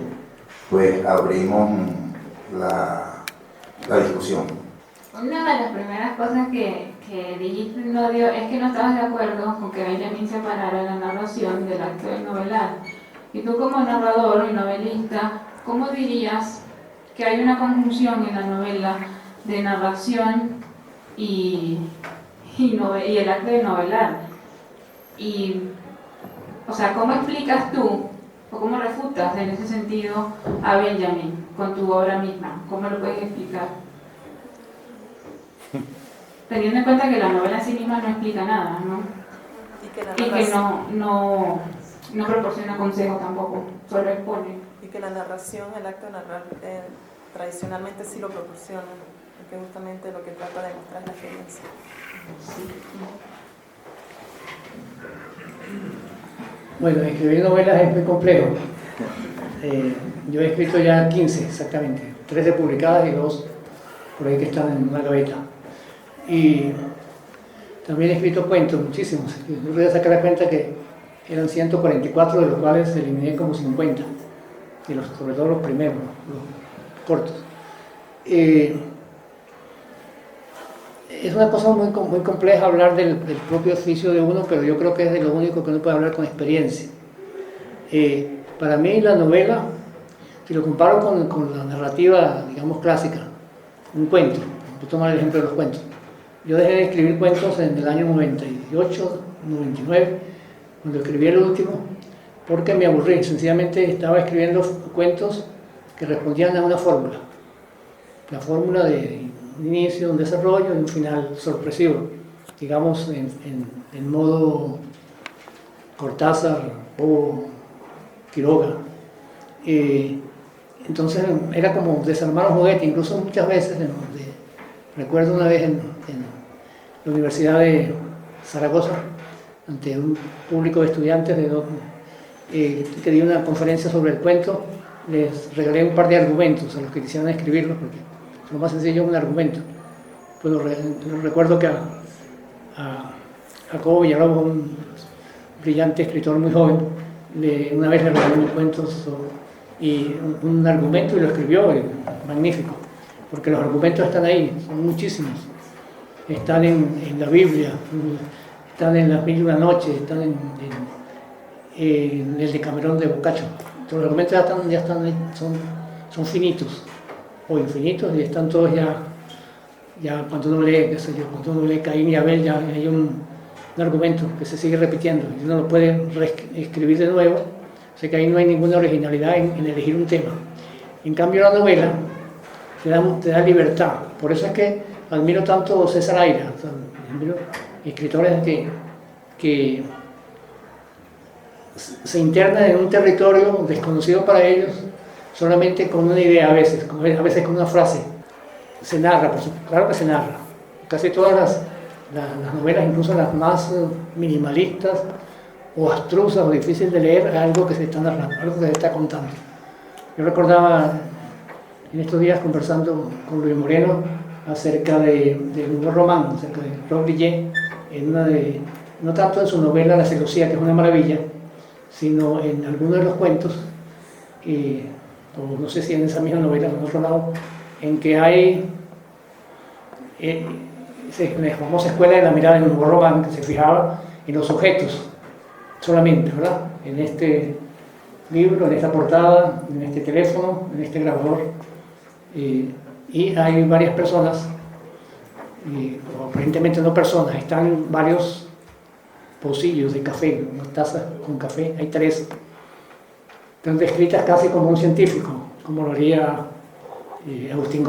pues abrimos la discusión. Una de las primeras cosas que dijiste, Nodio, es que no estabas de acuerdo con que Benjamín separara la narración del acto del novelar. Y tú como narrador y novelista, ¿cómo dirías que hay una conjunción en la novela de narración y el acto del novelar? Y, o sea, ¿cómo explicas tú o cómo refutas en ese sentido a Benjamín con tu obra misma? ¿Cómo lo puedes explicar? Teniendo en cuenta que la novela en sí misma no explica nada, ¿no? Y que no proporciona consejo tampoco, solo expone. Y que la narración, el acto de narrar, tradicionalmente sí lo proporciona, porque justamente lo que trata de mostrar es la experiencia. Bueno, escribir novelas es muy complejo. Yo he escrito ya 15 exactamente, 13 publicadas y 2 por ahí que están en una gaveta. Y también he escrito cuentos, muchísimos. Yo voy a sacar la cuenta que eran 144, de los cuales eliminé como 50, y sobre todo los primeros, los cortos. Es una cosa muy compleja hablar del propio oficio de uno, pero yo creo que es de lo único que uno puede hablar con experiencia. Para mí la novela Si lo comparo con la narrativa, digamos, clásica, un cuento, voy a tomar el ejemplo de los cuentos. Yo dejé de escribir cuentos en el año 98, 99, cuando escribí el último, porque me aburrí. Sencillamente estaba escribiendo cuentos que respondían a una fórmula. La fórmula de un inicio, un desarrollo y un final sorpresivo. Digamos, en modo Cortázar o Quiroga. Entonces era como desarmar un juguete, incluso muchas veces, recuerdo una vez en la Universidad de Zaragoza, ante un público de estudiantes que di una conferencia sobre el cuento, les regalé un par de argumentos a los que quisieran escribirlos, porque lo más sencillo es un argumento. Pues recuerdo que a Jacobo Villalobos, un brillante escritor muy joven, una vez le regalé un cuento y un argumento y lo escribió, magnífico, porque los argumentos están ahí, son muchísimos. Están en la Biblia, están en Las Mil y una Noches, están en el Decamerón de Boccaccio. Los argumentos ya están ahí, son finitos o infinitos y están todos ya cuando uno lee, qué sé yo, cuando uno lee Caín y Abel ya hay un argumento que se sigue repitiendo y uno lo puede escribir de nuevo. O sea que ahí no hay ninguna originalidad en elegir un tema. En cambio la novela te da libertad. Por eso es que admiro tanto a César Aira, o sea, admiro escritores que se internan en un territorio desconocido para ellos solamente con una idea a veces con una frase. Se narra, claro que se narra. Casi todas las novelas, incluso las más minimalistas o abstrusas o difíciles de leer, es algo que se está narrando, algo que se está contando. Yo recordaba en estos días conversando con Luis Moreno acerca de un román, acerca de Rob Villet, no tanto en su novela La celosía, que es una maravilla, sino en algunos de los cuentos, o no sé si en esa misma novela o en otro lado, en que hay la famosa escuela de la mirada en Hugo Román, que se fijaba en los objetos solamente, ¿verdad? En este libro, en esta portada, en este teléfono, en este grabador. Y hay varias personas, o aparentemente no personas, están varios pocillos de café, unas tazas con café, hay 3. Están descritas casi como un científico, como lo haría Agustín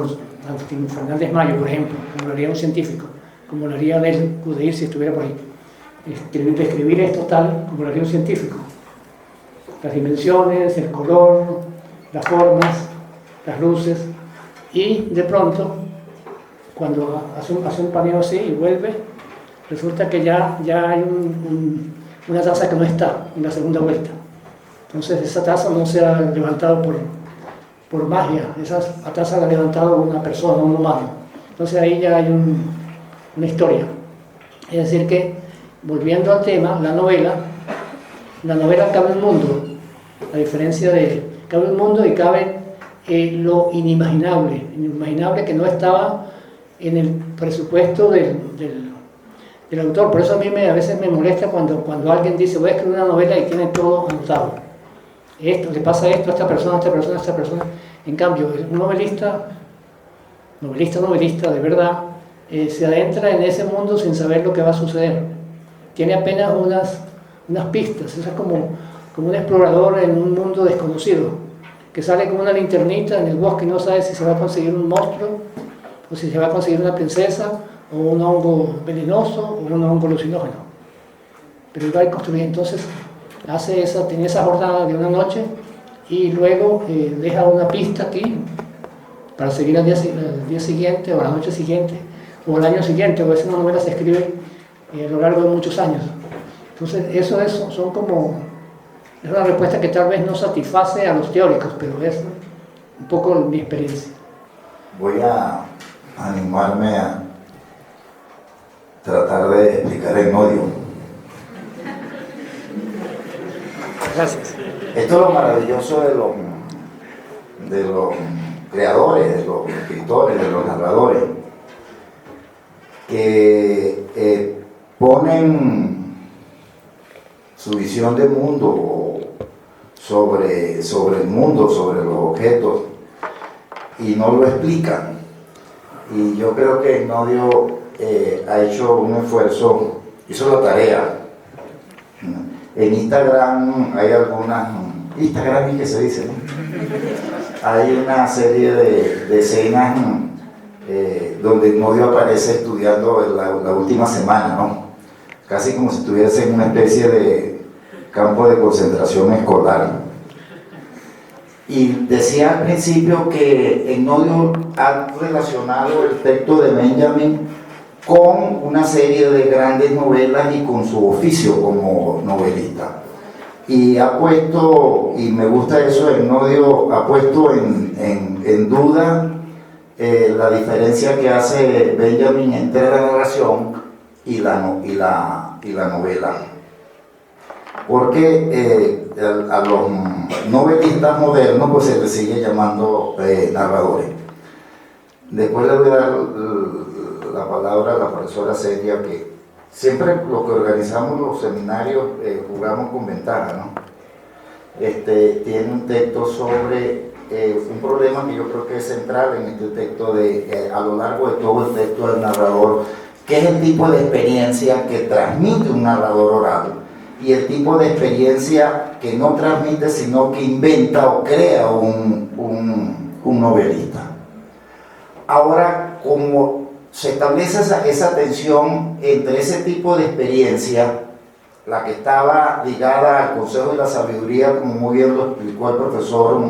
Fernández Mayo, por ejemplo, como lo haría un científico, como lo haría Del Cudeir si estuviera por ahí. Describir esto tal como lo haría un científico. Las dimensiones, el color, las formas, las luces, y de pronto, cuando hace un paneo así y vuelve, resulta que ya hay una taza que no está en la segunda vuelta. Entonces esa taza no se ha levantado por magia, esa taza la ha levantado una persona, un humano. Entonces ahí ya hay una historia. Es decir que, volviendo al tema, la novela cabe un mundo, a diferencia cabe un mundo y cabe lo inimaginable que no estaba en el presupuesto del autor. Por eso a mí a veces me molesta cuando alguien dice voy a escribir una novela y tiene todo anotado. Esto, le pasa esto a esta persona, a esta persona, a esta persona. En cambio, un novelista de verdad, se adentra en ese mundo sin saber lo que va a suceder. Tiene apenas unas pistas. Eso es como un explorador en un mundo desconocido, que sale con una linternita en el bosque y no sabe si se va a conseguir un monstruo, o si se va a conseguir una princesa, o un hongo venenoso, o un hongo alucinógeno. Pero él va a construir, entonces tiene esa jornada de una noche, y luego deja una pista aquí, para seguir al día siguiente, o a la noche siguiente, o al año siguiente, o esa novela se escribe a lo largo de muchos años. Entonces es una respuesta que tal vez no satisface a los teóricos, pero es un poco mi experiencia. Voy a animarme a tratar de explicar el odio. Gracias. Esto es lo maravilloso de los creadores, de los escritores, de los narradores, que ponen su visión del mundo, o sobre el mundo, sobre los objetos, y no lo explican. Y yo creo que Ignodio ha hecho un esfuerzo, hizo la tarea. En Instagram hay algunas, Instagram es que se dice, ¿no? Hay una serie de escenas donde Ignodio aparece estudiando la última semana, ¿no? Casi como si estuviese en una especie de campo de concentración escolar. Y decía al principio que Ignodio ha relacionado el texto de Benjamin con una serie de grandes novelas y con su oficio como novelista. Y ha puesto, y me gusta eso, Ignodio ha puesto en duda la diferencia que hace Benjamin entre la narración y la novela. Porque a los novelistas modernos pues se les sigue llamando narradores. Después le voy a dar la palabra a la profesora Celia, que siempre lo que organizamos los seminarios jugamos con ventaja, ¿no? Tiene un texto sobre un problema que yo creo que es central en este texto, a lo largo de todo el texto del narrador, que es el tipo de experiencia que transmite un narrador oral y el tipo de experiencia que no transmite, sino que inventa o crea un novelista. Ahora, como se establece esa tensión entre ese tipo de experiencia, la que estaba ligada al consejo y la sabiduría, como muy bien lo explicó el profesor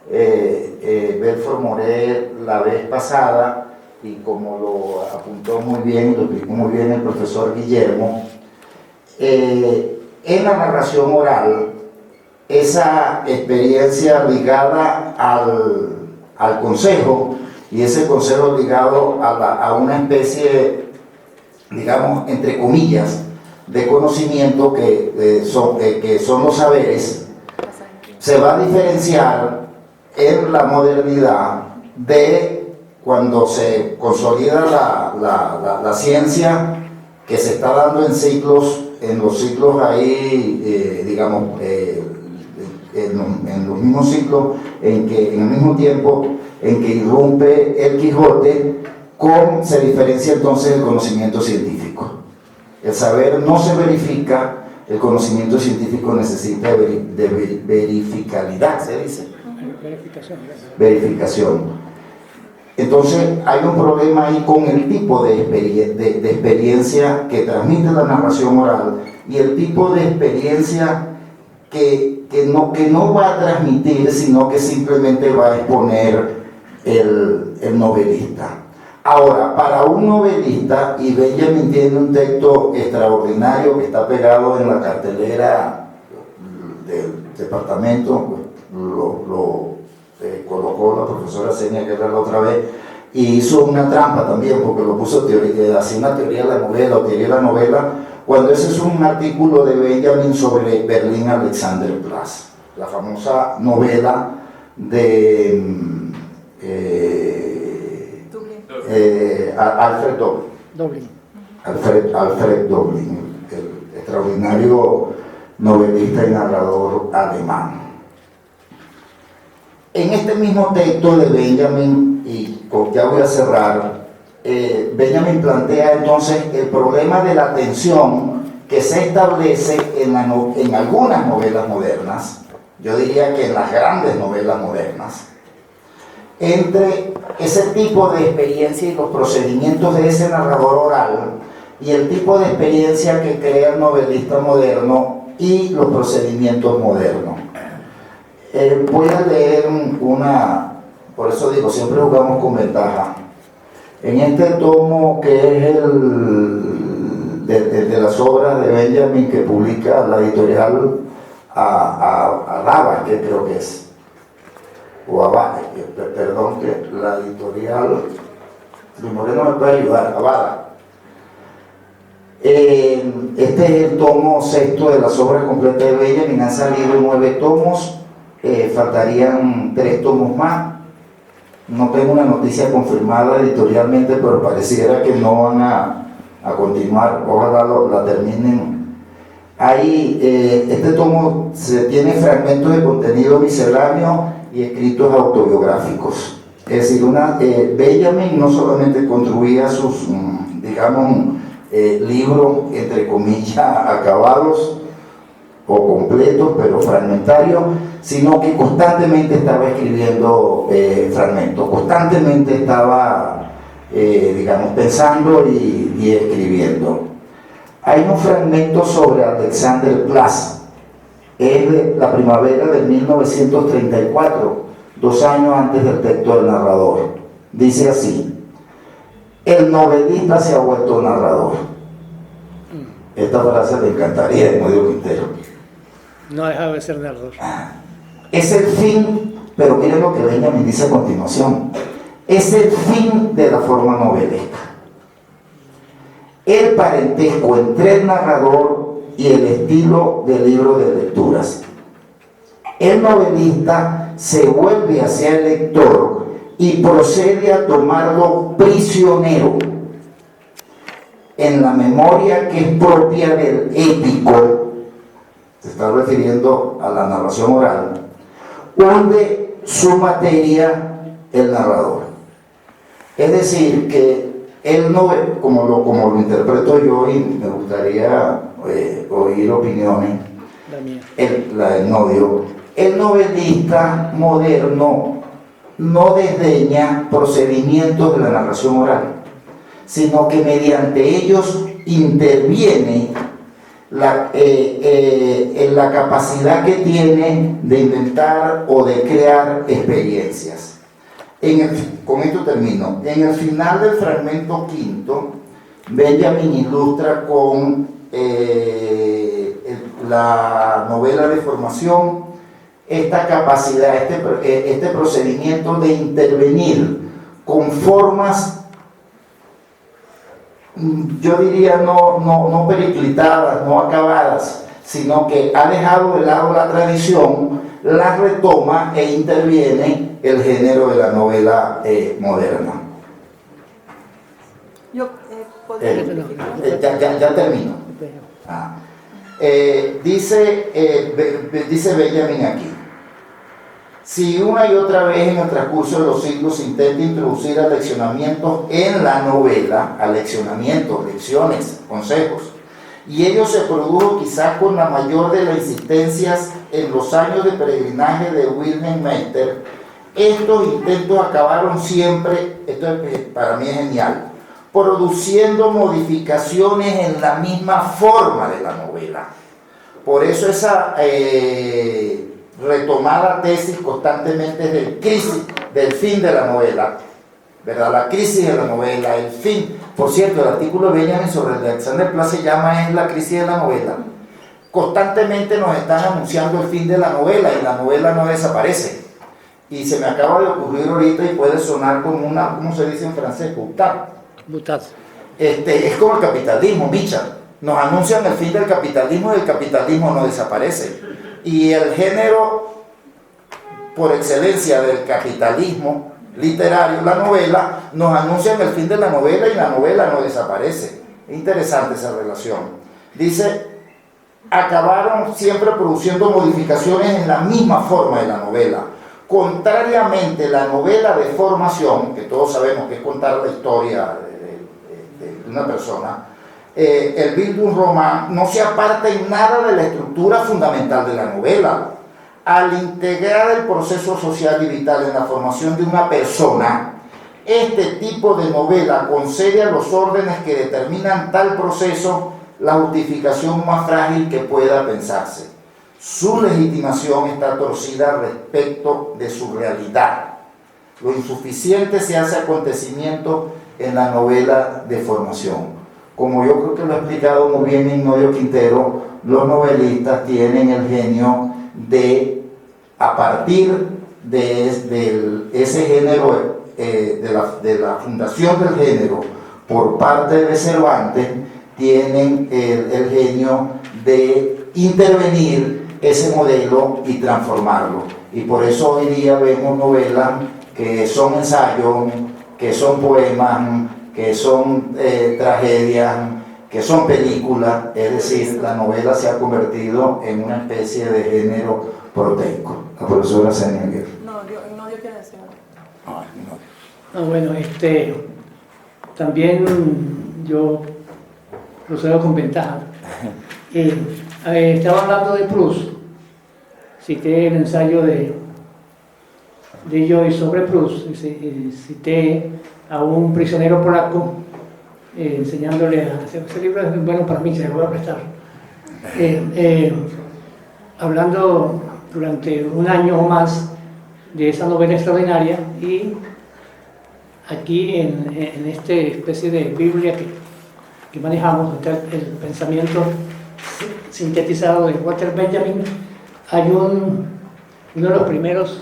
Belfort Moret la vez pasada, y como lo apuntó muy bien y lo explicó muy bien el profesor Guillermo, en la narración oral, esa experiencia ligada al consejo, y ese consejo ligado a una especie, digamos, entre comillas, de conocimiento que son los saberes, se va a diferenciar en la modernidad de cuando se consolida la ciencia, que se está dando en los ciclos ahí, digamos, en los mismos ciclos, en el mismo tiempo en que irrumpe el Quijote, se diferencia entonces el conocimiento científico. El saber no se verifica, el conocimiento científico necesita de verificabilidad, se dice. Verificación. Entonces hay un problema ahí con el tipo de experiencia que transmite la narración oral y el tipo de experiencia que no va a transmitir, sino que simplemente va a exponer el novelista. Ahora, para un novelista, y Benjamin tiene un texto extraordinario que está pegado en la cartelera del departamento, lo colocó la profesora Senia Guerra la otra vez, y hizo una trampa también, porque lo puso así una teoría de la novela, o teoría de la novela, cuando ese es un artículo de Benjamin sobre Berlín Alexanderplatz, la famosa novela de Alfred Doblin. Alfred Doblin, el extraordinario novelista y narrador alemán. En este mismo texto de Benjamin, y ya voy a cerrar, Benjamin plantea entonces el problema de la tensión que se establece en algunas novelas modernas, yo diría que en las grandes novelas modernas, entre ese tipo de experiencia y los procedimientos de ese narrador oral y el tipo de experiencia que crea el novelista moderno y los procedimientos modernos. Voy a leer por eso digo, siempre jugamos con ventaja. En este tomo que es de las obras de Benjamin que publica la editorial Alaba, que creo que es, o Abada, perdón, que la editorial Luis Moreno me puede ayudar, Abada. Este es el tomo sexto de las obras completas de Benjamin, han salido 9 tomos, faltarían 3 tomos más. No tengo una noticia confirmada editorialmente, pero pareciera que no van a continuar, ojalá la terminen Este tomo tiene fragmentos de contenido misceláneo y escritos autobiográficos. Es decir, Benjamin no solamente construía sus, digamos, libros, entre comillas, acabados o completos, pero fragmentarios, sino que constantemente estaba escribiendo fragmentos, constantemente estaba, digamos, pensando y escribiendo. Hay un fragmento sobre Alexander Plaza, es de la primavera de 1934, 2 años antes del texto del narrador. Dice así: el novelista se ha vuelto narrador. Esta frase le encantaría de Nodio Quintero. No ha dejado de ser narrador. Es el fin, pero miren lo que Benjamin dice a continuación, es el fin de la forma novelesca. El parentesco entre el narrador y el estilo del libro de lecturas. El novelista se vuelve hacia el lector y procede a tomarlo prisionero en la memoria que es propia del épico, se está refiriendo a la narración oral, hunde su materia el narrador. Es decir, que él no, como lo interpreto yo, y me gustaría oír opiniones, la del Nodio, el novelista moderno no desdeña procedimientos de la narración oral, sino que mediante ellos interviene en la capacidad que tiene de inventar o de crear experiencias. Con esto termino. En el final del fragmento quinto, Benjamin ilustra con la novela de formación esta capacidad, este procedimiento de intervenir con formas, yo diría no periclitadas, no acabadas, sino que ha dejado de lado la tradición, la retoma e interviene el género de la novela moderna. Yo podría ya termino. Dice Benjamin aquí: si una y otra vez en el transcurso de los siglos se intenta introducir aleccionamientos en la novela, aleccionamientos, lecciones, consejos, y ello se produjo quizás con la mayor de las insistencias en los años de peregrinaje de Wilhelm Meister, estos intentos acabaron siempre, esto para mí es genial, produciendo modificaciones en la misma forma de la novela. Por eso esa retomada tesis constantemente del fin de la novela, ¿verdad? La crisis de la novela, el fin. Por cierto, el artículo de Benjamin sobre Alexander Plaza se llama la crisis de la novela. Constantemente nos están anunciando el fin de la novela y la novela no desaparece. Y se me acaba de ocurrir ahorita y puede sonar como una, ¿cómo se dice en francés? Boutade. Es como el capitalismo, Micha. Nos anuncian el fin del capitalismo y el capitalismo no desaparece. Y el género por excelencia del capitalismo literario, la novela, nos anuncian el fin de la novela y la novela no desaparece. Es interesante esa relación. Dice: acabaron siempre produciendo modificaciones en la misma forma de la novela. Contrariamente, la novela de formación, que todos sabemos que es contar la historia de una persona, el Bildungsroman no se aparta en nada de la estructura fundamental de la novela. Al integrar el proceso social y vital en la formación de una persona, este tipo de novela concede a los órdenes que determinan tal proceso la justificación más frágil que pueda pensarse. Su legitimación está torcida respecto de su realidad. Lo insuficiente se hace acontecimiento en la novela de formación. Como yo creo que lo ha explicado muy bien Ignacio Quintero, los novelistas tienen el genio de, a partir de ese género, de la fundación del género por parte de Cervantes, tienen el genio de intervenir ese modelo y transformarlo. Y por eso hoy día vemos novelas que son ensayos, que son poemas, que son tragedias, que son películas, es decir, la novela se ha convertido en una especie de género proteico. La profesora Seniger. No, Dio quiere decir algo. Bueno, también yo procedo con ventaja. Estaba hablando de Proust, cité el ensayo de Joyce sobre Proust, cité a un prisionero polaco enseñándole a hacer ese libro. Es bueno para mí, se lo voy a prestar. Hablando durante un año o más de esa novela extraordinaria, y aquí en esta especie de Biblia que manejamos, el pensamiento sintetizado de Walter Benjamin, hay uno de los primeros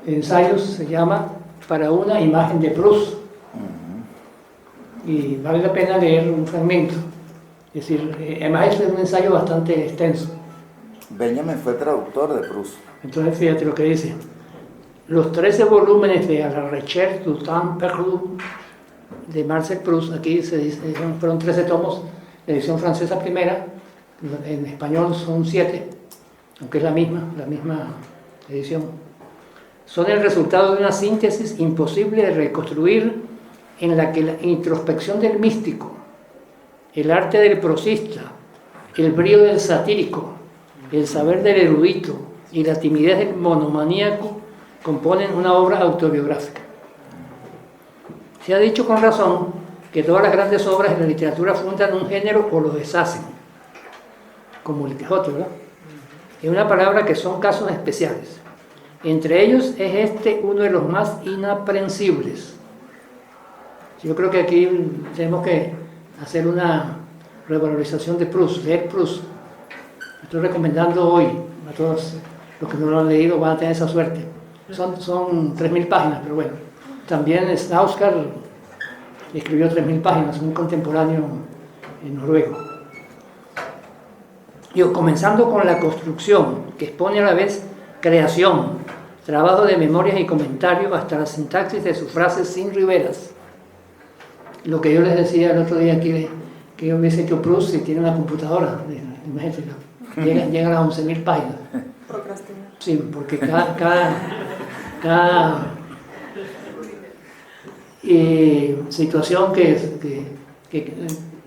ensayos, se llama Para una imagen de Proust, y vale la pena leer un fragmento. Es decir, además es un ensayo bastante extenso. Benjamin fue traductor de Proust. Entonces fíjate lo que dice: los 13 volúmenes de A la recherche du temps perdu de Marcel Proust, aquí se dice, fueron 13 tomos, la edición francesa primera, en español son 7, aunque es la misma edición. Son el resultado de una síntesis imposible de reconstruir, en la que la introspección del místico, el arte del prosista, el brío del satírico, el saber del erudito y la timidez del monomaníaco componen una obra autobiográfica. Se ha dicho con razón que todas las grandes obras de la literatura fundan un género o lo deshacen, como el Quijote, ¿verdad? Es una palabra que son casos especiales. Entre ellos es uno de los más inaprensibles. Yo creo que aquí tenemos que hacer una revalorización de Proust, leer Proust. Estoy recomendando hoy a todos los que no lo han leído, van a tener esa suerte. Son 3.000 páginas, pero bueno. También Knausgård escribió 3.000 páginas, un contemporáneo noruego. Comenzando con la construcción, que expone a la vez creación, trabajo de memorias y comentarios, hasta la sintaxis de sus frases sin riberas. Lo que yo les decía el otro día aquí, que yo hubiese hecho Proust si tiene una computadora, imagínense, llegan a 11.000 páginas. Procrastinar. Sí, porque cada situación que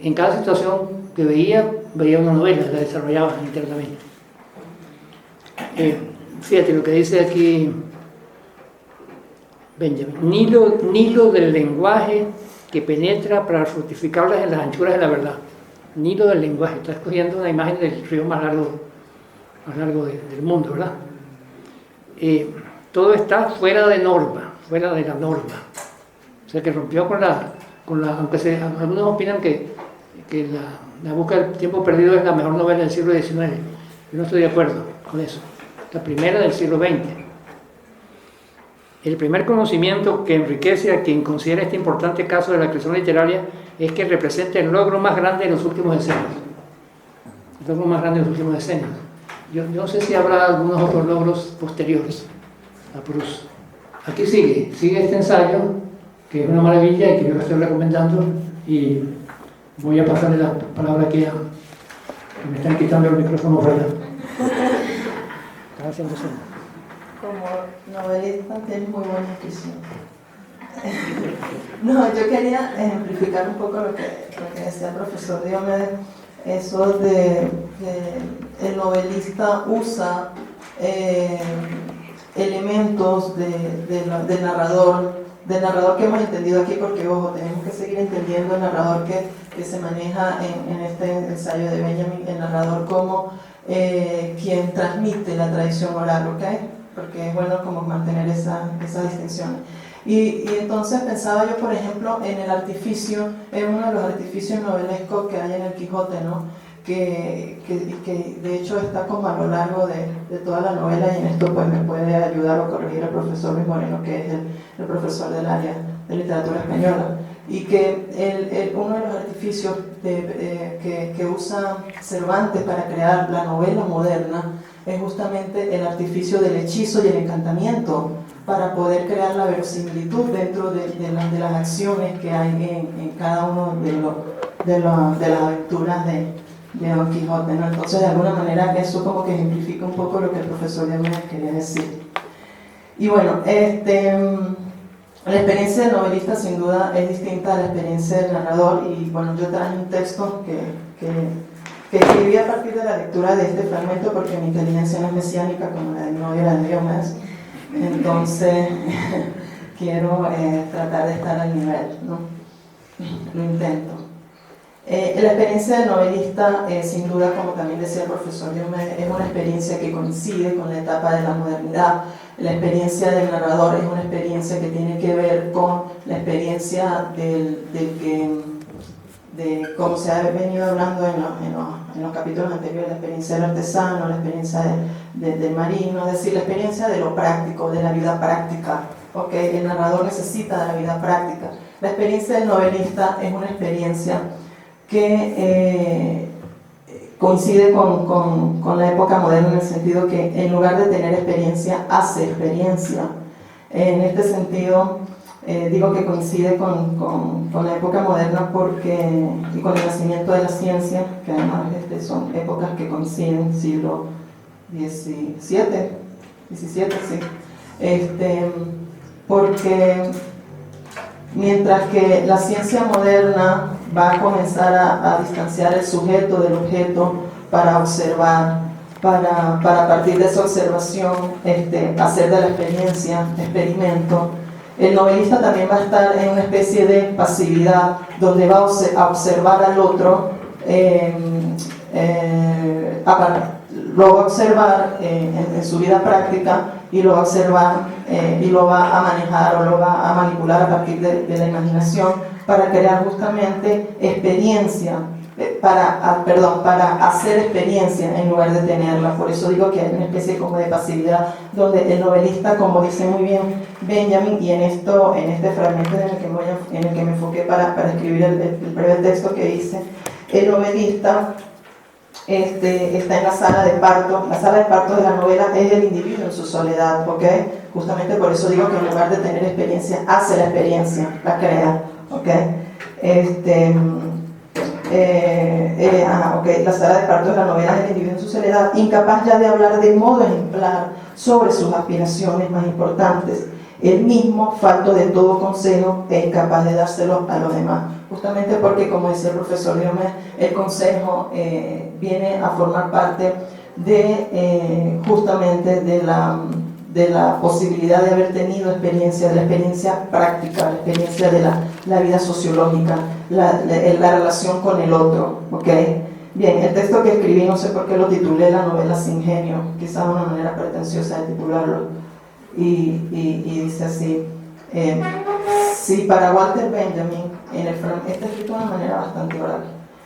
en cada situación que veía una novela, la desarrollaba internamente. Fíjate lo que dice aquí Benjamin: Nilo del lenguaje que penetra para fructificarlas en las anchuras de la verdad. Nilo del lenguaje, está escogiendo una imagen del río más largo del mundo, ¿verdad? Todo está fuera de norma, fuera de la norma. O sea, que rompió con la aunque algunos opinan que la búsqueda del tiempo perdido es la mejor novela del siglo XIX. Yo no estoy de acuerdo con eso. La primera del siglo XX. El primer conocimiento que enriquece a quien considera este importante caso de la creación literaria es que representa el logro más grande de los últimos decenios. El logro más grande de los últimos decenios. Yo no sé si habrá algunos otros logros posteriores a Proust. Aquí sigue este ensayo, que es una maravilla y que yo lo estoy recomendando, y voy a pasarle la palabra aquí que me están quitando el micrófono fuera. Están haciendo eso. Como novelista tienes muy buena intuición. No, yo quería ejemplificar un poco lo que decía el profesor Diomedes, eso de el novelista usa elementos del narrador que hemos entendido aquí, porque ojo, tenemos que seguir entendiendo el narrador que se maneja en este ensayo de Benjamin, el narrador como quien transmite la tradición oral, ¿ok? Porque es bueno como mantener esa distinción. Y entonces pensaba yo, por ejemplo, en el artificio, en uno de los artificios novelescos que hay en el Quijote, ¿no? Que de hecho está como a lo largo de toda la novela, y en esto pues me puede ayudar o corregir el profesor Luis Moreno, que es el profesor del área de literatura española, y que uno de los artificios que usa Cervantes para crear la novela moderna es justamente el artificio del hechizo y el encantamiento, para poder crear la verosimilitud dentro de las acciones que hay en cada uno de las aventuras de Don Quijote, ¿no? Entonces, de alguna manera, eso como que ejemplifica un poco lo que el profesor Diomedes quería decir. Y bueno, la experiencia del novelista sin duda es distinta a la experiencia del narrador, y bueno, yo traje un texto que escribí a partir de la lectura de este fragmento, porque mi inteligencia no es mesiánica como la de mi novio, la de Diomedes. Entonces, quiero tratar de estar al nivel, ¿no? Lo intento. La experiencia del novelista, sin duda, como también decía el profesor Diomedes, es una experiencia que coincide con la etapa de la modernidad. La experiencia del narrador es una experiencia que tiene que ver con la experiencia de como se ha venido hablando en los capítulos anteriores, la experiencia del artesano, la experiencia del marino, es decir, la experiencia de lo práctico, de la vida práctica. ¿Okay? El narrador necesita de la vida práctica. La experiencia del novelista es una experiencia que coincide con la época moderna, en el sentido que en lugar de tener experiencia, hace experiencia. En este sentido, digo que coincide con la época moderna y con el nacimiento de la ciencia, que además son épocas que coinciden, siglo XVII, sí. Porque mientras que la ciencia moderna va a comenzar a distanciar el sujeto del objeto para observar, para a partir de esa observación hacer de la experiencia experimento, el novelista también va a estar en una especie de pasividad, donde va a observar al otro, lo va a observar en su vida práctica, y lo va a observar y lo va a manejar o lo va a manipular a partir de la imaginación, para crear justamente experiencia, para hacer experiencia en lugar de tenerla. Por eso digo que hay una especie como de pasividad, donde el novelista, como dice muy bien Benjamin, y en este fragmento en el que me enfoqué para escribir el breve texto que hice, el novelista está en la sala de parto. La sala de parto de la novela es el individuo en su soledad, ¿ok? Justamente por eso digo que en lugar de tener experiencia, hace la experiencia, la crea, ¿ok? La sala de parto de la novela es el individuo en su soledad, incapaz ya de hablar de modo ejemplar sobre sus aspiraciones más importantes. Él mismo, falto de todo consejo, es incapaz de dárselo a los demás. Justamente porque, como decía el profesor Diomedes, el consejo viene a formar parte justamente de la posibilidad de haber tenido experiencia, de la experiencia práctica, la experiencia de la vida sociológica, la relación con el otro, ¿ok? Bien, el texto que escribí, no sé por qué lo titulé La novela sin genio, quizás una manera pretenciosa de titularlo, y dice así: si para Walter Benjamin, está escrito de una manera bastante oral,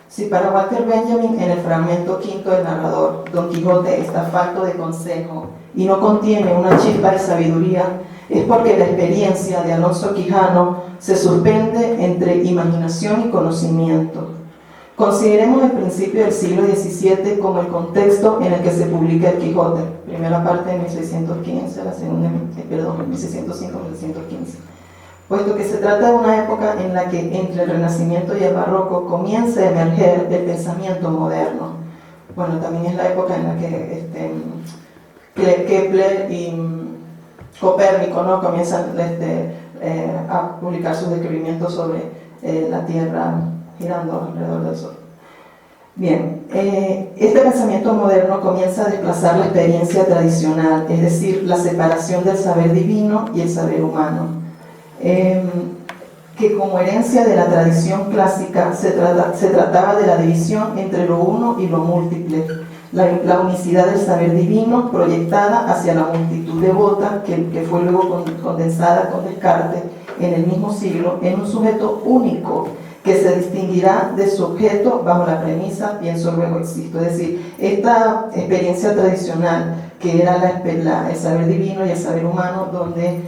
si para Walter Benjamin en el fragmento quinto del narrador Don Quijote está falto de consejo y no contiene una chispa de sabiduría, es porque la experiencia de Alonso Quijano se suspende entre imaginación y conocimiento. Consideremos el principio del siglo XVII como el contexto en el que se publica el Quijote, primera parte de 1615, la segunda, 1605-1615. Puesto que se trata de una época en la que entre el Renacimiento y el Barroco comienza a emerger el pensamiento moderno. Bueno, también es la época en la que Kepler y Copérnico, ¿no?, comienzan a publicar sus descubrimientos sobre la Tierra girando alrededor del Sol. Bien, este pensamiento moderno comienza a desplazar la experiencia tradicional, es decir, la separación del saber divino y el saber humano, que como herencia de la tradición clásica se trataba de la división entre lo uno y lo múltiple, la unicidad del saber divino proyectada hacia la multitud devota que fue luego condensada con Descartes en el mismo siglo en un sujeto único que se distinguirá de su objeto bajo la premisa pienso luego existo. Es decir, esta experiencia tradicional que era el saber divino y el saber humano, donde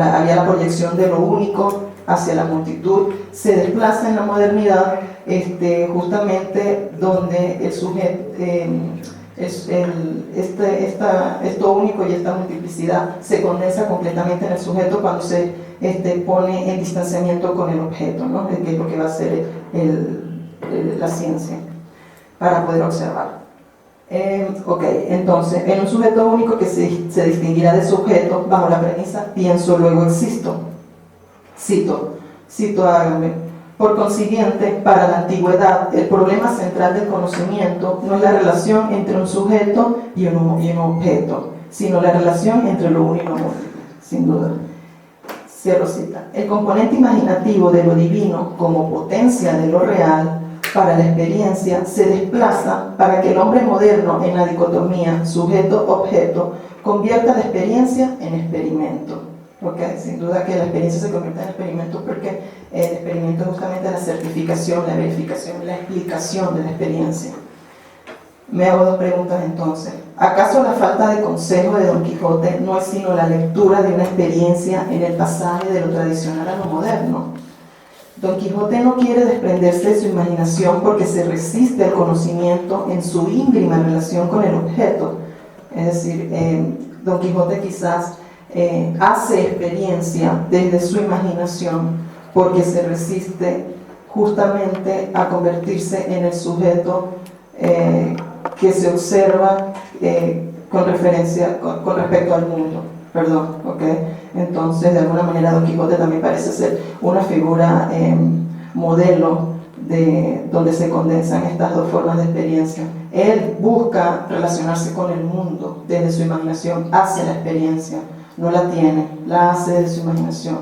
había la proyección de lo único hacia la multitud, se desplaza en la modernidad, justamente donde el sujeto, esto único y esta multiplicidad se condensa completamente en el sujeto cuando se pone en distanciamiento con el objeto, ¿no?, que es lo que va a ser la ciencia para poder observar. Ok, entonces, en un sujeto único que se distinguirá de sujeto bajo la premisa pienso, luego existo. Cito a Agamben. Por consiguiente, para la antigüedad, el problema central del conocimiento no es la relación entre un sujeto y un objeto, sino la relación entre lo uno y lo múltiple, sin duda. Cierro cita. El componente imaginativo de lo divino como potencia de lo real para la experiencia se desplaza para que el hombre moderno en la dicotomía sujeto-objeto convierta la experiencia en experimento. Okay, sin duda que la experiencia se convierte en experimento porque el experimento es justamente la certificación, la verificación, la explicación de la experiencia. Me hago dos preguntas entonces. ¿Acaso la falta de consejo de Don Quijote no es sino la lectura de una experiencia en el pasaje de lo tradicional a lo moderno? Don Quijote no quiere desprenderse de su imaginación porque se resiste al conocimiento en su íngrima relación con el objeto. Es decir, Don Quijote quizás hace experiencia desde su imaginación porque se resiste justamente a convertirse en el sujeto que se observa con respecto al mundo. Perdón, ¿okay? Entonces, de alguna manera, Don Quijote también parece ser una figura modelo de donde se condensan estas dos formas de experiencia. Él busca relacionarse con el mundo desde su imaginación, hace la experiencia, no la tiene, la hace desde su imaginación.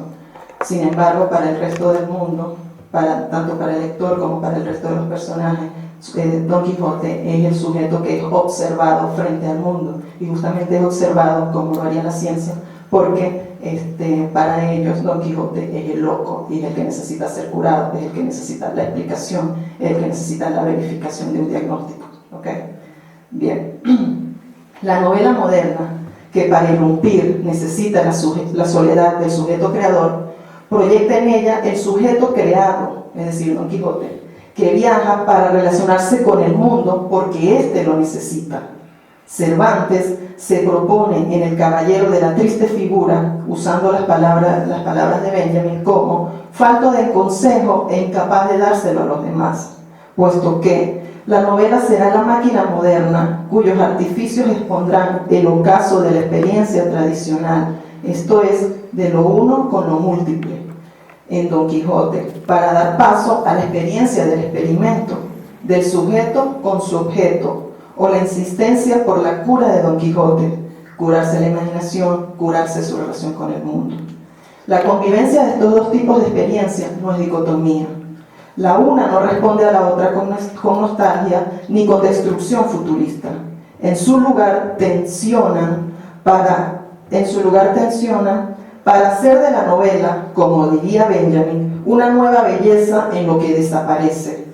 Sin embargo, para el resto del mundo, tanto para el lector como para el resto de los personajes, Don Quijote es el sujeto que es observado frente al mundo, y justamente es observado como lo haría la ciencia, porque para ellos Don Quijote es el loco y es el que necesita ser curado, es el que necesita la explicación, es el que necesita la verificación de un diagnóstico. ¿Okay? Bien, la novela moderna, que para irrumpir necesita la soledad del sujeto creador, proyecta en ella el sujeto creado, es decir, Don Quijote, que viaja para relacionarse con el mundo porque éste lo necesita. Cervantes se propone en El Caballero de la Triste Figura, usando las palabras de Benjamin, como falto de consejo e incapaz de dárselo a los demás, puesto que la novela será la máquina moderna cuyos artificios expondrán el ocaso de la experiencia tradicional, esto es, de lo uno con lo múltiple, en Don Quijote, para dar paso a la experiencia del experimento, del sujeto con su objeto, o la insistencia por la cura de Don Quijote, curarse la imaginación, curarse su relación con el mundo. La convivencia de estos dos tipos de experiencia no es dicotomía. La una no responde a la otra con nostalgia ni con destrucción futurista. En su lugar tensionan para hacer de la novela, como diría Benjamin, una nueva belleza en lo que desaparece,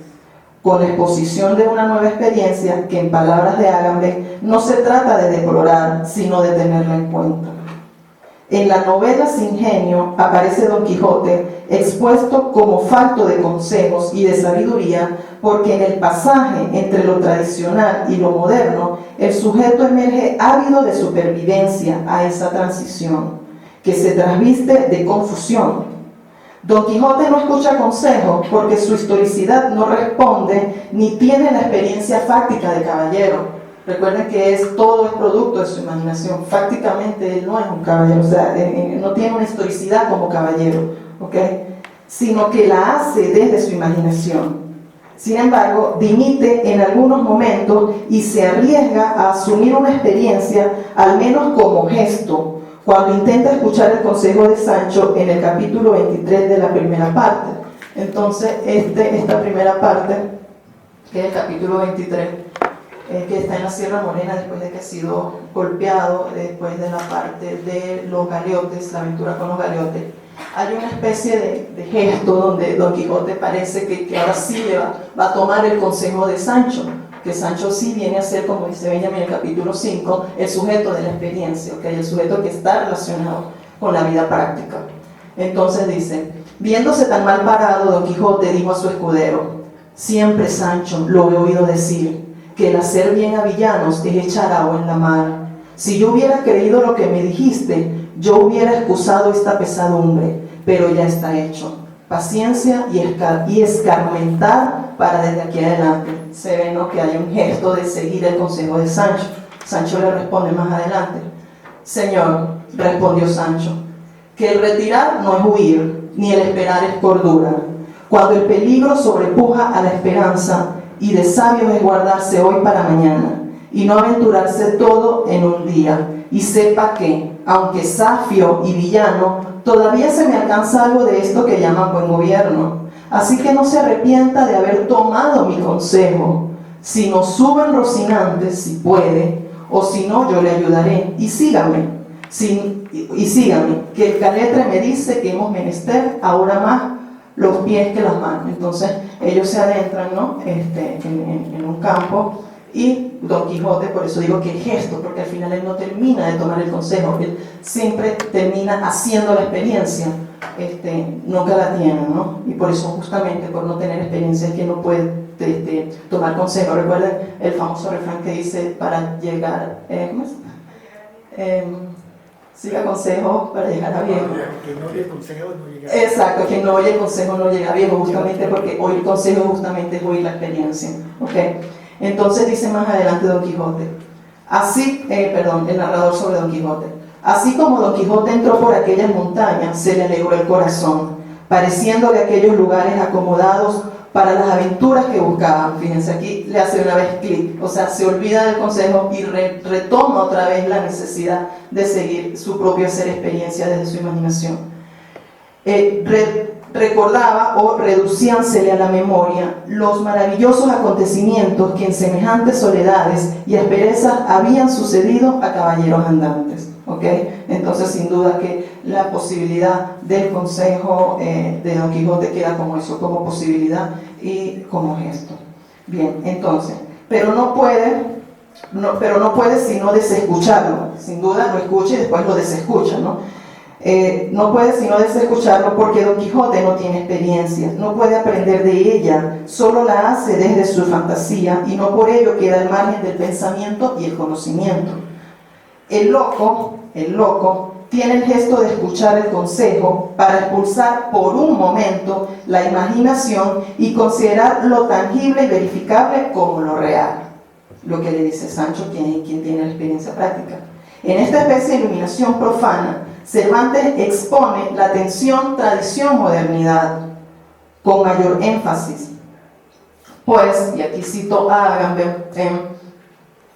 con la exposición de una nueva experiencia que, en palabras de Agamben, no se trata de deplorar, sino de tenerla en cuenta. En la novela Sin Genio aparece Don Quijote expuesto como falto de consejos y de sabiduría, porque en el pasaje entre lo tradicional y lo moderno, el sujeto emerge ávido de supervivencia a esa transición, que se trasviste de confusión. Don Quijote no escucha consejos porque su historicidad no responde ni tiene la experiencia fáctica de caballero. Recuerden que todo es producto de su imaginación. Fácticamente él no es un caballero, o sea, no tiene una historicidad como caballero, ¿okay? Sino que la hace desde su imaginación. Sin embargo, dimite en algunos momentos y se arriesga a asumir una experiencia, al menos como gesto, cuando intenta escuchar el consejo de Sancho en el capítulo 23 de la primera parte. Entonces, esta primera parte, que es el capítulo 23, que está en la Sierra Morena después de que ha sido golpeado, después de la parte de los galeotes, la aventura con los galeotes, hay una especie de gesto donde Don Quijote parece que ahora sí le va a tomar el consejo de Sancho, que Sancho sí viene a ser, como dice Benjamin en el capítulo 5, el sujeto de la experiencia, ¿okay? El sujeto que está relacionado con la vida práctica. Entonces dice, viéndose tan mal parado, Don Quijote dijo a su escudero: siempre, Sancho, lo he oído decir, que el hacer bien a villanos es echar agua en la mar. Si yo hubiera creído lo que me dijiste, yo hubiera excusado esta pesadumbre, pero ya está hecho. paciencia y escarmentar para desde aquí adelante. Se ve, ¿no?, que hay un gesto de seguir el consejo de Sancho. Sancho le responde más adelante: Señor, respondió Sancho, que el retirar no es huir, ni el esperar es cordura. Cuando el peligro sobrepuja a la esperanza, y de sabios es guardarse hoy para mañana, y no aventurarse todo en un día. Y sepa que, aunque safio y villano, todavía se me alcanza algo de esto que llaman buen gobierno. Así que no se arrepienta de haber tomado mi consejo. Si no suben Rocinante, si puede, o si no, yo le ayudaré. Y sígame, que el caletre me dice que hemos menester ahora más los pies que las manos. Entonces ellos se adentran, ¿no?, en un campo, y Don Quijote, por eso digo que el gesto, porque al final él no termina de tomar el consejo, él siempre termina haciendo la experiencia, nunca la tiene, ¿no? Y por eso, justamente por no tener experiencia, es que no puede tomar consejo. Recuerden el famoso refrán que dice: para llegar, siga consejo para llegar a viejo. Que no oye el consejo no llega. Exacto, quien no oye el consejo no llega a viejo, justamente porque oír consejo justamente es oír la experiencia. ¿Okay? Entonces dice más adelante Don Quijote, el narrador sobre Don Quijote: así como Don Quijote entró por aquellas montañas, se le alegró el corazón, pareciéndole aquellos lugares acomodados para las aventuras que buscaban. Fíjense, aquí le hace una vez clic, o sea, se olvida del consejo y retoma otra vez la necesidad de seguir su propio hacer experiencia desde su imaginación. Recordaba o reducíansele a la memoria los maravillosos acontecimientos que en semejantes soledades y asperezas habían sucedido a caballeros andantes. ¿Okay? Entonces, sin duda que la posibilidad del consejo de Don Quijote queda como eso, como posibilidad y como gesto. Bien, entonces, pero no puede sino desescucharlo. Sin duda lo escucha y después lo desescucha, ¿no? No puede sino desescucharlo porque Don Quijote no tiene experiencia, no puede aprender de ella, solo la hace desde su fantasía y no por ello queda al margen del pensamiento y el conocimiento. El loco tiene el gesto de escuchar el consejo para expulsar por un momento la imaginación y considerar lo tangible y verificable como lo real. Lo que le dice Sancho, quien tiene la experiencia práctica. En esta especie de iluminación profana, Cervantes expone la tensión tradición-modernidad con mayor énfasis. Pues, y aquí cito a Agamben en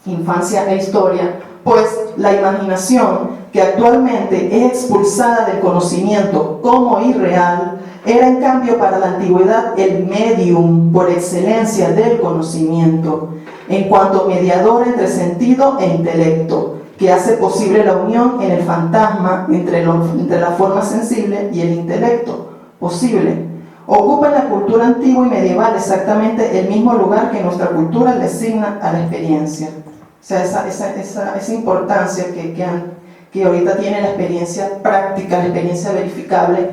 Infancia e Historia, pues la imaginación que actualmente es expulsada del conocimiento como irreal, era en cambio para la antigüedad el medium por excelencia del conocimiento, en cuanto mediador entre sentido e intelecto, que hace posible la unión en el fantasma entre la forma sensible y el intelecto posible. Ocupa en la cultura antigua y medieval exactamente el mismo lugar que nuestra cultura le asigna a la experiencia. O sea, esa importancia que ahorita tiene la experiencia práctica, la experiencia verificable,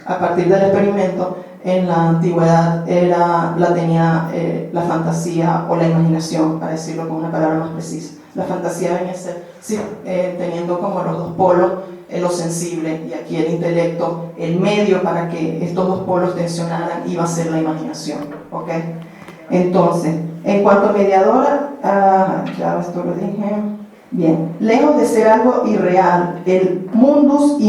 a partir del experimento, en la antigüedad la tenía la fantasía o la imaginación, para decirlo con una palabra más precisa. La fantasía venía a ser, teniendo como los dos polos, lo sensible y aquí el intelecto, el medio para que estos dos polos tensionaran iba a ser la imaginación. ¿Okay? Entonces, en cuanto a mediadora, ya esto lo dije. Bien, lejos de ser algo irreal, el mundus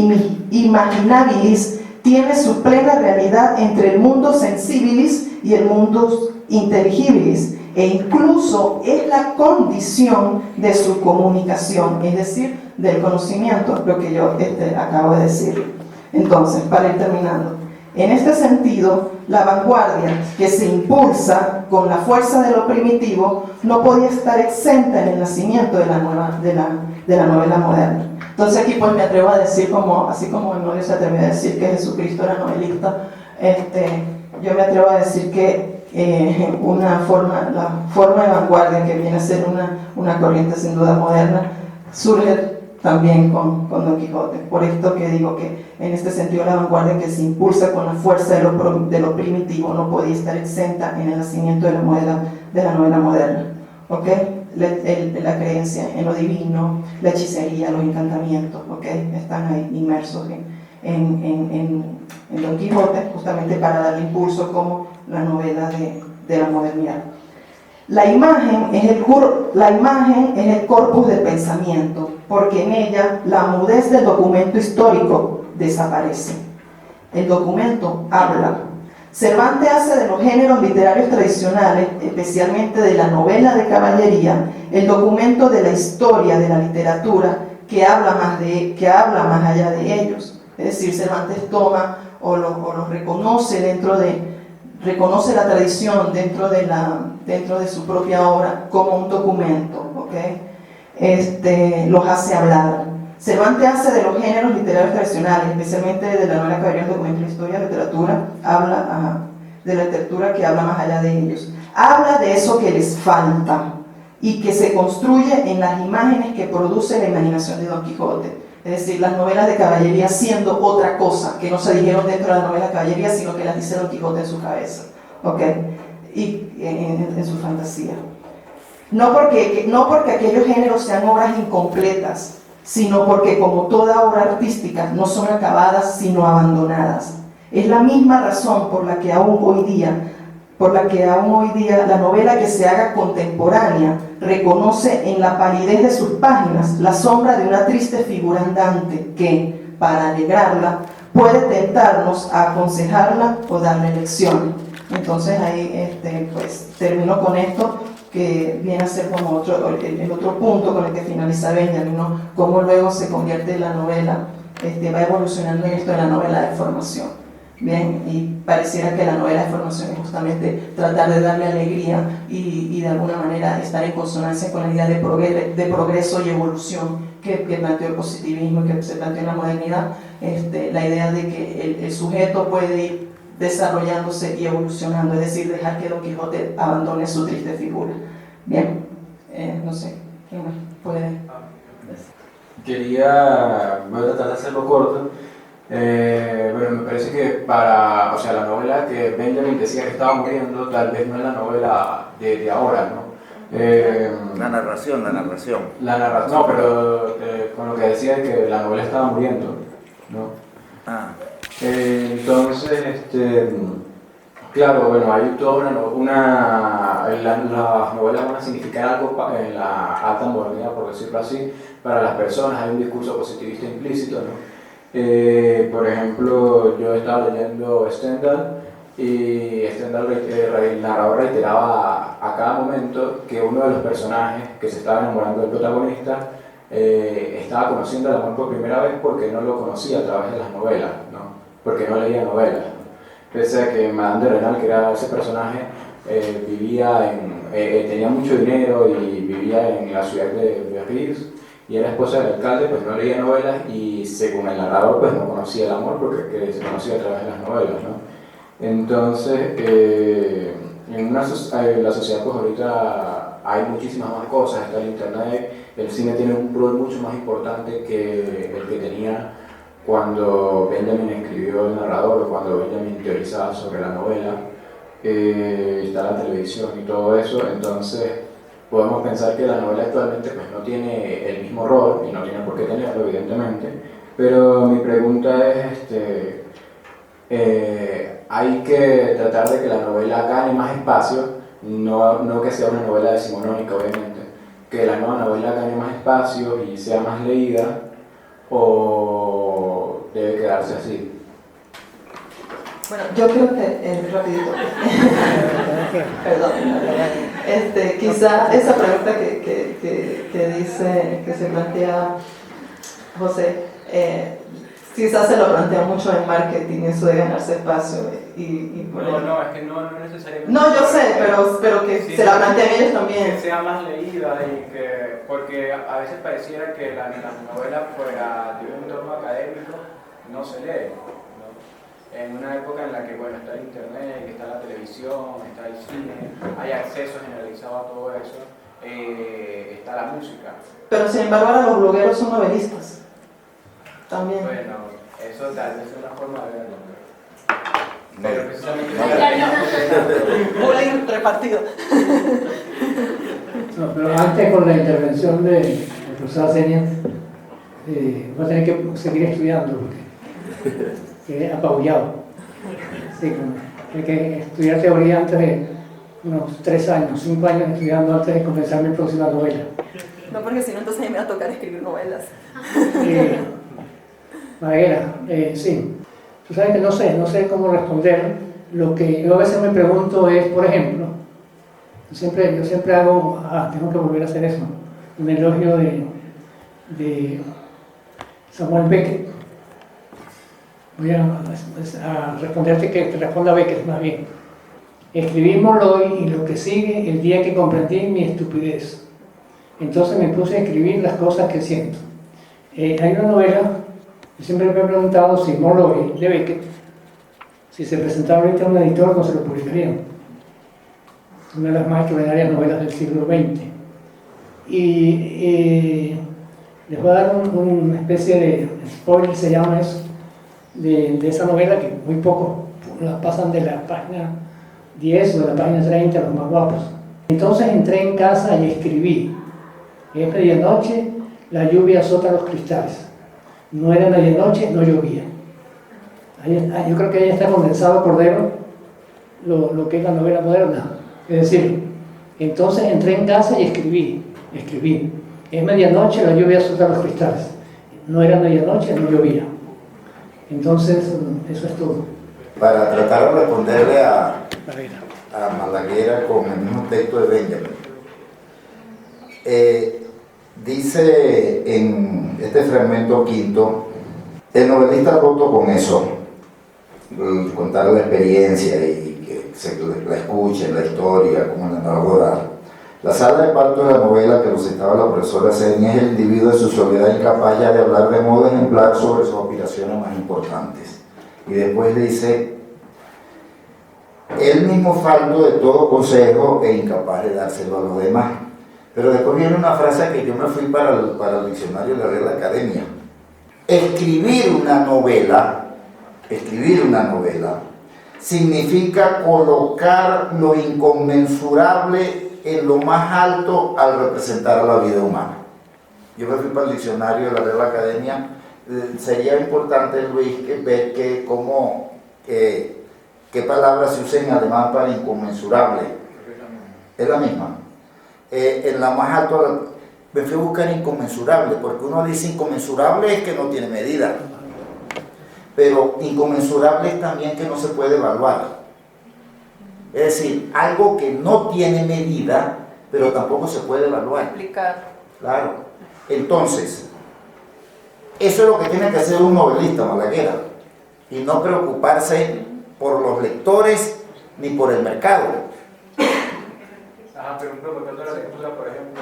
imaginabilis tiene su plena realidad entre el mundo sensibilis y el mundus intelligibilis, e incluso es la condición de su comunicación, es decir, del conocimiento, lo que yo acabo de decir. Entonces, para ir terminando, en este sentido, la vanguardia que se impulsa con la fuerza de lo primitivo no podía estar exenta en el nacimiento de la novela moderna. Entonces aquí pues me atrevo a decir, así como Enodio se atrevió a decir que Jesucristo era novelista, yo me atrevo a decir que la forma de vanguardia que viene a ser una corriente sin duda moderna surge también con Don Quijote. Por esto que digo que en este sentido la vanguardia que se impulsa con la fuerza de lo primitivo no podía estar exenta en el nacimiento de la novela moderna. ¿Okay? La creencia en lo divino, la hechicería, los encantamientos, ¿okay? Están ahí inmersos en Don Quijote, justamente para darle impulso como la novela de la modernidad. La imagen es el corpus del pensamiento, porque en ella la mudez del documento histórico desaparece. El documento habla. Cervantes hace de los géneros literarios tradicionales, especialmente de la novela de caballería, el documento de la historia de la literatura que habla más allá de ellos. Es decir, Cervantes toma o los reconoce reconoce la tradición dentro de su propia obra como un documento, ¿okay? Los hace hablar. Cervantes hace de los géneros literarios tradicionales, especialmente de la novela caballería, el documento de la historia, la literatura, habla de la literatura que habla más allá de ellos. Habla de eso que les falta y que se construye en las imágenes que produce la imaginación de Don Quijote. Es decir, las novelas de caballería siendo otra cosa, que no se dijeron dentro de la novela de caballería, sino que las dice Don Quijote en su cabeza, ¿okay? Y en su fantasía. No porque aquellos géneros sean obras incompletas, sino porque, como toda obra artística, no son acabadas sino abandonadas. Es la misma razón por la que aún hoy día la novela que se haga contemporánea reconoce en la palidez de sus páginas la sombra de una triste figura andante que, para alegrarla, puede tentarnos a aconsejarla o darle lecciones. Entonces ahí pues termino con esto, que viene a ser como el otro punto con el que finaliza Benjamin, ¿no? Cómo luego se convierte la novela, va evolucionando en esto de la novela de formación. Bien, y pareciera que la novela de formación es justamente tratar de darle alegría y de alguna manera estar en consonancia con la idea de progreso y evolución que planteó el positivismo y que se planteó en la modernidad, la idea de que el sujeto puede ir desarrollándose y evolucionando, es decir, dejar que Don Quijote abandone su triste figura. Bien, no sé, ¿quién más puede? Voy a tratar de hacerlo corto. Bueno, me parece que la novela que Benjamin decía que estaba muriendo, tal vez no es la novela de ahora, ¿no? La narración. No, pero con lo que decía es que la novela estaba muriendo, ¿no? Entonces, claro, bueno, hay toda las novelas van a significar algo en la alta modernidad, por decirlo así, para las personas. Hay un discurso positivista implícito, ¿no? Por ejemplo, yo estaba leyendo Stendhal y Stendhal, el narrador, reiteraba a cada momento que uno de los personajes que se estaba enamorando del protagonista estaba conociendo el amor por primera vez porque no lo conocía a través de las novelas, ¿no? Porque no leía novelas, ¿no? Pese a que Madame de Renal, que era ese personaje, tenía mucho dinero y vivía en la ciudad de Biarritz y era esposa del alcalde, pues no leía novelas y, según el narrador, pues no conocía el amor porque se conocía a través de las novelas, ¿no? Entonces, en la sociedad, pues ahorita hay muchísimas más cosas, está el internet, el cine tiene un rol mucho más importante que el que tenía cuando Benjamin escribió El narrador o cuando Benjamin teorizaba sobre la novela. Está la televisión y todo eso, entonces podemos pensar que la novela actualmente pues no tiene el mismo rol y no tiene por qué tenerlo, evidentemente, pero mi pregunta es, hay que tratar de que la novela gane más espacio, no que sea una novela decimonónica, obviamente, que la nueva novela gane más espacio y sea más leída, o debe quedarse así. Bueno, yo creo que, rapidito, perdón, quizá esa pregunta que se plantea José, quizás se lo plantea mucho en marketing, eso de ganarse espacio No, es que no necesariamente. No, yo sé, pero que sí, se la plantean ellos también. Que sea más leída porque a veces pareciera que la novela fuera de un entorno académico no se lee, ¿no? En una época en la que, bueno, está el internet, está la televisión, está el cine, hay acceso generalizado a todo eso, está la música. Pero sin embargo ahora los blogueros son novelistas también. Bueno, eso tal vez es una forma de verlo. Pero precisamente bullying repartido. No, pero antes, con la intervención de profesora Zenia, va a tener que seguir estudiando, porque Quedé apabullado. Sí, hay que estudiar teoría antes de unos 3 años, 5 años estudiando antes de comenzar mi próxima novela. No, porque si no, entonces a mí me va a tocar escribir novelas. Maguera, sí. Tú sabes que no sé cómo responder. Lo que yo a veces me pregunto es, por ejemplo, yo siempre hago, tengo que volver a hacer eso, un elogio de Samuel Beckett. Voy a responderte que te responda Beckett más bien. Escribímoslo hoy y lo que sigue el día que comprendí mi estupidez. Entonces me puse a escribir las cosas que siento. Hay una novela, yo siempre me he preguntado si Morloy de Beckett, si se presentara ahorita a un editor no se lo publicarían. Es una de las más extraordinarias novelas del siglo XX. Y les voy a dar una especie de spoiler, se llama eso, de esa novela, que muy poco la pasan de la página 10 o de la página 30, los más guapos. Entonces entré en casa y escribí. Es medianoche, la lluvia azota los cristales. No era medianoche, no llovía. Yo creo que ahí está condensado Cordero lo que es la novela moderna. Es decir, entonces entré en casa y escribí. Es medianoche, la lluvia azota los cristales. No era medianoche, no llovía. Entonces, eso es todo. Para tratar de responderle a Malaguera con el mismo texto de Benjamin. Dice en este fragmento quinto, el novelista roto con eso, contar la experiencia y que se la escuchen, la historia, como la narradora. La sala de parto de la novela que lo citaba la profesora Senia es el individuo de su soledad incapaz ya de hablar de modo ejemplar sobre sus aspiraciones más importantes. Y después dice, él mismo falto de todo consejo e incapaz de dárselo a los demás. Pero después viene una frase que yo me fui para el diccionario de la Real Academia. Escribir una novela significa colocar lo inconmensurable en lo más alto al representar a la vida humana. Yo me fui para el diccionario de la Real Academia. Sería importante, Luis, ver qué palabras se usan además para inconmensurable. Es la misma. En la más alta, me fui a buscar inconmensurable, porque uno dice inconmensurable es que no tiene medida, pero inconmensurable es también que no se puede evaluar. Es decir, algo que no tiene medida, pero tampoco se puede evaluar. Explicar. Claro. Entonces, eso es lo que tiene que hacer un novelista, Malaguera, y no preocuparse por los lectores ni por el mercado. Pero un promotor de la lectura, por ejemplo.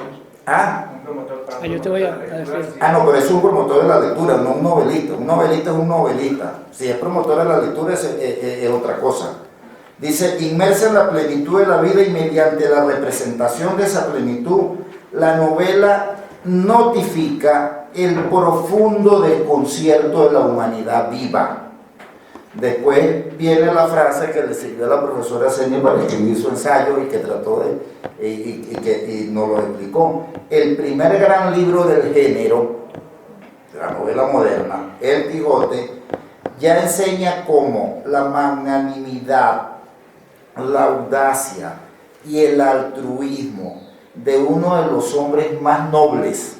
Un promotor para yo te voy a decir. No, pero es un promotor de la lectura, no un novelista. Un novelista es un novelista. Si es promotor de la lectura es otra cosa. Dice, inmersa en la plenitud de la vida y mediante la representación de esa plenitud, la novela notifica el profundo desconcierto de la humanidad viva. Después viene la frase que le sirvió a la profesora Senia para escribir su ensayo y que trató y nos lo explicó. El primer gran libro del género, de la novela moderna, El Quijote, ya enseña cómo la magnanimidad, la audacia y el altruismo de uno de los hombres más nobles,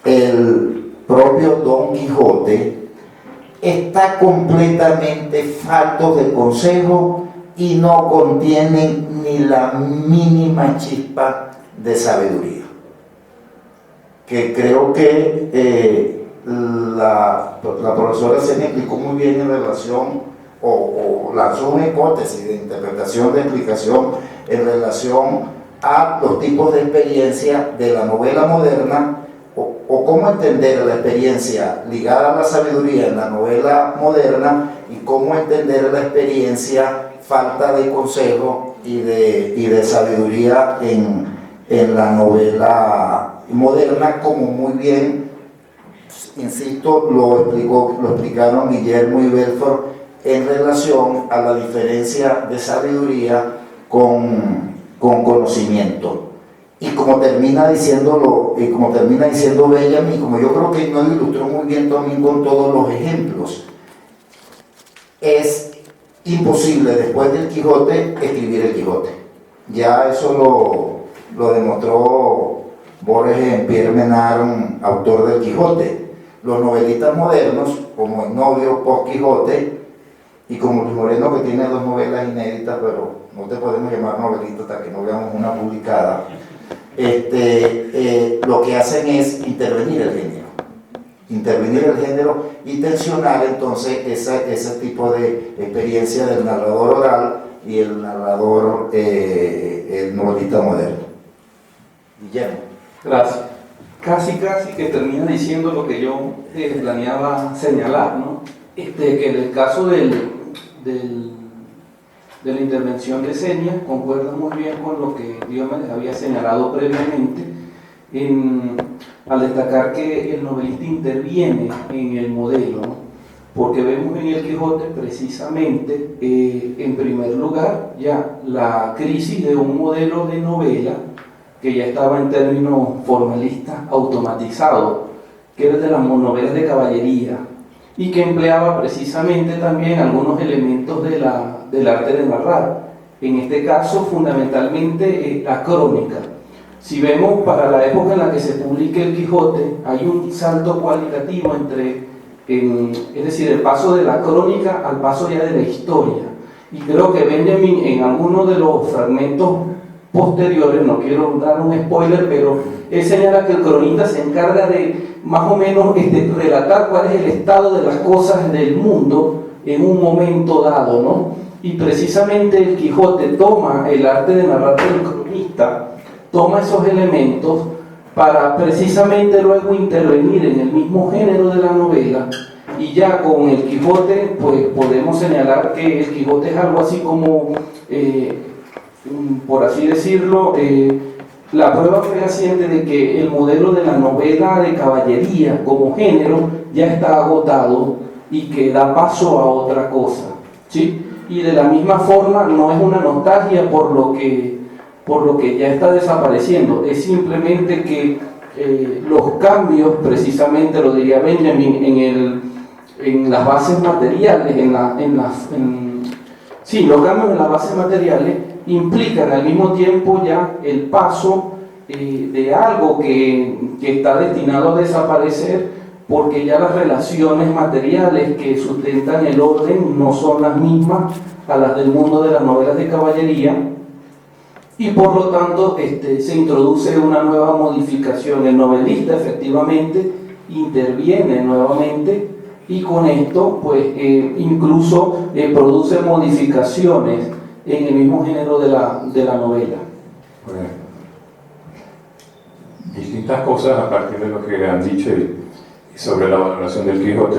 el propio Don Quijote, está completamente falto de consejo y no contienen ni la mínima chispa de sabiduría. Que creo que la profesora Senia explicó muy bien en relación, o lanzó una hipótesis de interpretación, de explicación en relación a los tipos de experiencia de la novela moderna, o cómo entender la experiencia ligada a la sabiduría en la novela moderna y cómo entender la experiencia falta de consejo y de sabiduría en la novela moderna, como muy bien, insisto, lo explicaron Guillermo y Belfort en relación a la diferencia de sabiduría con conocimiento. y como termina diciendo Benjamin, como yo creo que no lo ilustró muy bien también con todos los ejemplos, es imposible después del Quijote escribir el Quijote. Ya eso lo demostró Borges en Pierre Menard, autor del Quijote. Los novelistas modernos, como el novio post-Quijote, y como Luis Moreno, que tiene 2 novelas inéditas, pero no te podemos llamar novelista hasta que no veamos una publicada, lo que hacen es intervenir el género y tensionar entonces ese tipo de experiencia del narrador oral y el narrador, el novelista moderno. Guillermo. Gracias. Casi que termina diciendo lo que yo planeaba señalar, ¿no? Que en el caso de la intervención de Senia concuerda muy bien con lo que Diomedes había señalado previamente al destacar que el novelista interviene en el modelo, ¿no? Porque vemos en el Quijote precisamente, en primer lugar, ya la crisis de un modelo de novela que ya estaba en términos formalistas automatizado, que era de las novelas de caballería, y que empleaba precisamente también algunos elementos del arte de narrar. En este caso, fundamentalmente, la crónica. Si vemos para la época en la que se publica el Quijote, hay un salto cualitativo es decir, el paso de la crónica al paso ya de la historia. Y creo que Benjamin, en alguno de los fragmentos posteriores, no quiero dar un spoiler, pero él señala que el cronista se encarga de más o menos relatar cuál es el estado de las cosas del mundo en un momento dado, ¿no? Y precisamente el Quijote toma el arte de narrar del cronista, toma esos elementos para precisamente luego intervenir en el mismo género de la novela, y ya con el Quijote pues podemos señalar que el Quijote es algo así como por así decirlo, la prueba fehaciente de que el modelo de la novela de caballería como género ya está agotado y que da paso a otra cosa, ¿sí? Y de la misma forma no es una nostalgia por lo que ya está desapareciendo, es simplemente que los cambios, precisamente lo diría Benjamin, en las bases materiales, los cambios en las bases materiales implican al mismo tiempo ya el paso de algo que está destinado a desaparecer, porque ya las relaciones materiales que sustentan el orden no son las mismas a las del mundo de las novelas de caballería, y por lo tanto se introduce una nueva modificación. El novelista efectivamente interviene nuevamente, y con esto pues incluso produce modificaciones en el mismo género de la novela. Bueno, distintas cosas a partir de lo que han dicho y sobre la valoración del Quijote.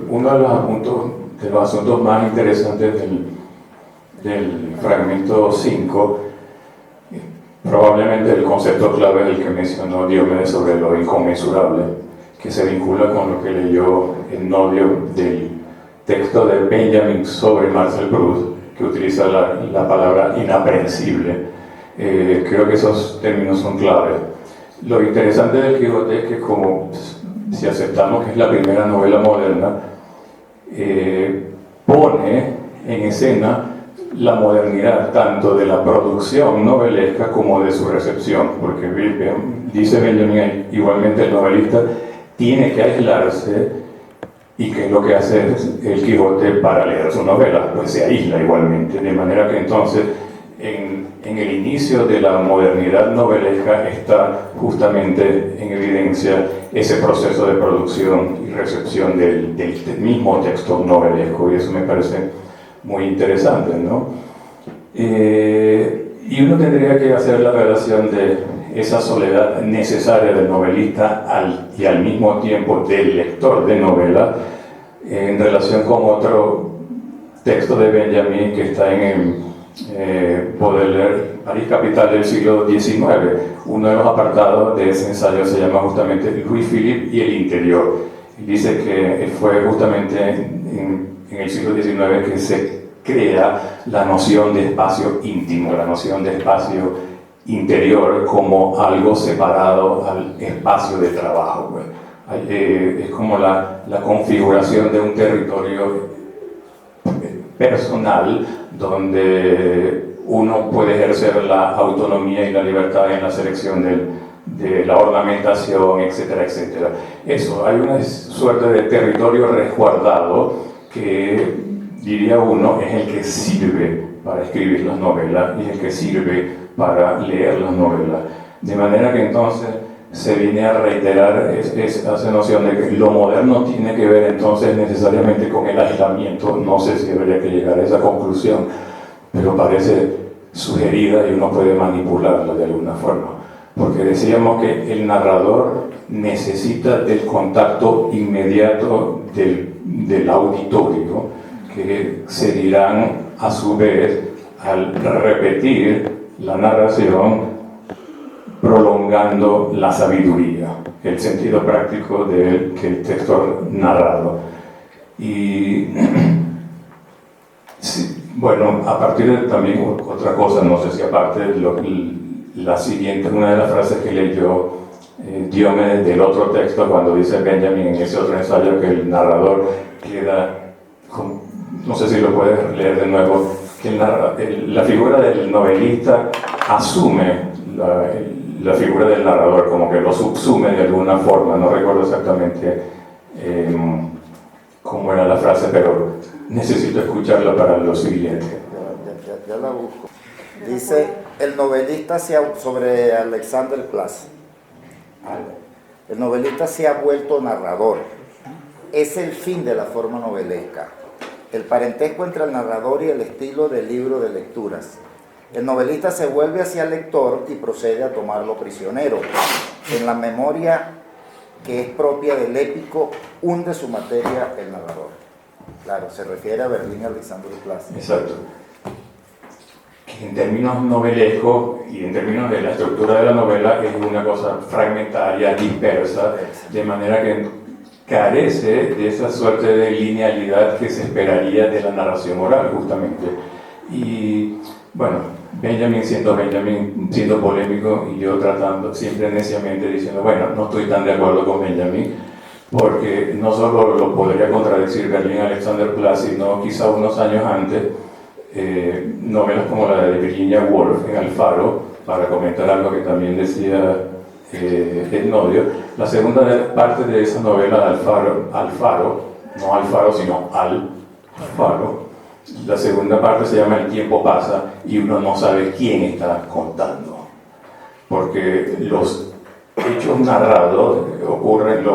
Uno de los asuntos más interesantes del fragmento 5, probablemente el concepto clave del que mencionó Diomedes sobre lo inconmensurable, que se vincula con lo que leyó el novio del texto de Benjamin sobre Marcel Proust, que utiliza la palabra inaprehensible. Creo que esos términos son claves. Lo interesante del Quijote es que, como si aceptamos que es la primera novela moderna, pone en escena la modernidad tanto de la producción novelesca como de su recepción, porque dice Benjamin, igualmente el novelista tiene que aislarse, y que es lo que hace el Quijote para leer su novela, pues se aísla igualmente, de manera que entonces en el inicio de la modernidad novelesca está justamente en evidencia ese proceso de producción y recepción del mismo texto novelesco, y eso me parece muy interesante, ¿no? Y uno tendría que hacer la relación de esa soledad necesaria del novelista y al mismo tiempo del lector de novela en relación con otro texto de Benjamin que está en Baudelaire, París capital del siglo XIX. Uno de los apartados de ese ensayo se llama justamente Louis-Philippe y el interior, y dice que fue justamente en el siglo XIX que se crea la noción de espacio íntimo, la noción de espacio interior como algo separado al espacio de trabajo. Pues. Es como la configuración de un territorio personal donde uno puede ejercer la autonomía y la libertad en la selección de la ornamentación, etcétera, etcétera. Eso, hay una suerte de territorio resguardado que, diría uno, es el que sirve para escribir las novelas y el que sirve para leer las novelas. De manera que entonces se viene a reiterar esa noción de que lo moderno tiene que ver entonces necesariamente con el aislamiento. No sé si debería que llegar a esa conclusión, pero parece sugerida y uno puede manipularla de alguna forma. Porque decíamos que el narrador necesita del contacto inmediato del auditorio, que seguirán a su vez al repetir la narración prolongando la sabiduría, el sentido práctico del texto narrado. Y sí, bueno, a partir de también otra cosa, no sé si aparte la siguiente, una de las frases que leyó Diomedes del otro texto, cuando dice Benjamin en ese otro ensayo que el narrador queda, no sé si lo puedes leer de nuevo, que la figura del novelista asume la figura del narrador, como que lo subsume de alguna forma. No recuerdo exactamente cómo era la frase, pero necesito escucharla para lo siguiente. Ya la busco. Dice, el novelista sobre Alexander Plaza. El novelista se ha vuelto narrador. Es el fin de la forma novelesca. El parentesco entre el narrador y el estilo del libro de lecturas. El novelista se vuelve hacia el lector y procede a tomarlo prisionero. En la memoria que es propia del épico, hunde su materia el narrador. Claro, se refiere a Berlín Alexander Plaza. Exacto. En términos novelescos y en términos de la estructura de la novela, es una cosa fragmentaria, dispersa, de manera que carece de esa suerte de linealidad que se esperaría de la narración oral, justamente. Y bueno, Benjamin siendo polémico y yo tratando siempre neciamente diciendo, bueno, no estoy tan de acuerdo con Benjamin, porque no solo lo podría contradecir Berlín Alexander Plaza, sino quizá unos años antes, novelas como la de Virginia Woolf en Alfaro, para comentar algo que también decía Ednodio. La segunda parte de esa novela de Alfaro, no Alfaro sino Alfaro, la segunda parte se llama El tiempo pasa y uno no sabe quién está contando, porque los hechos narrados ocurren,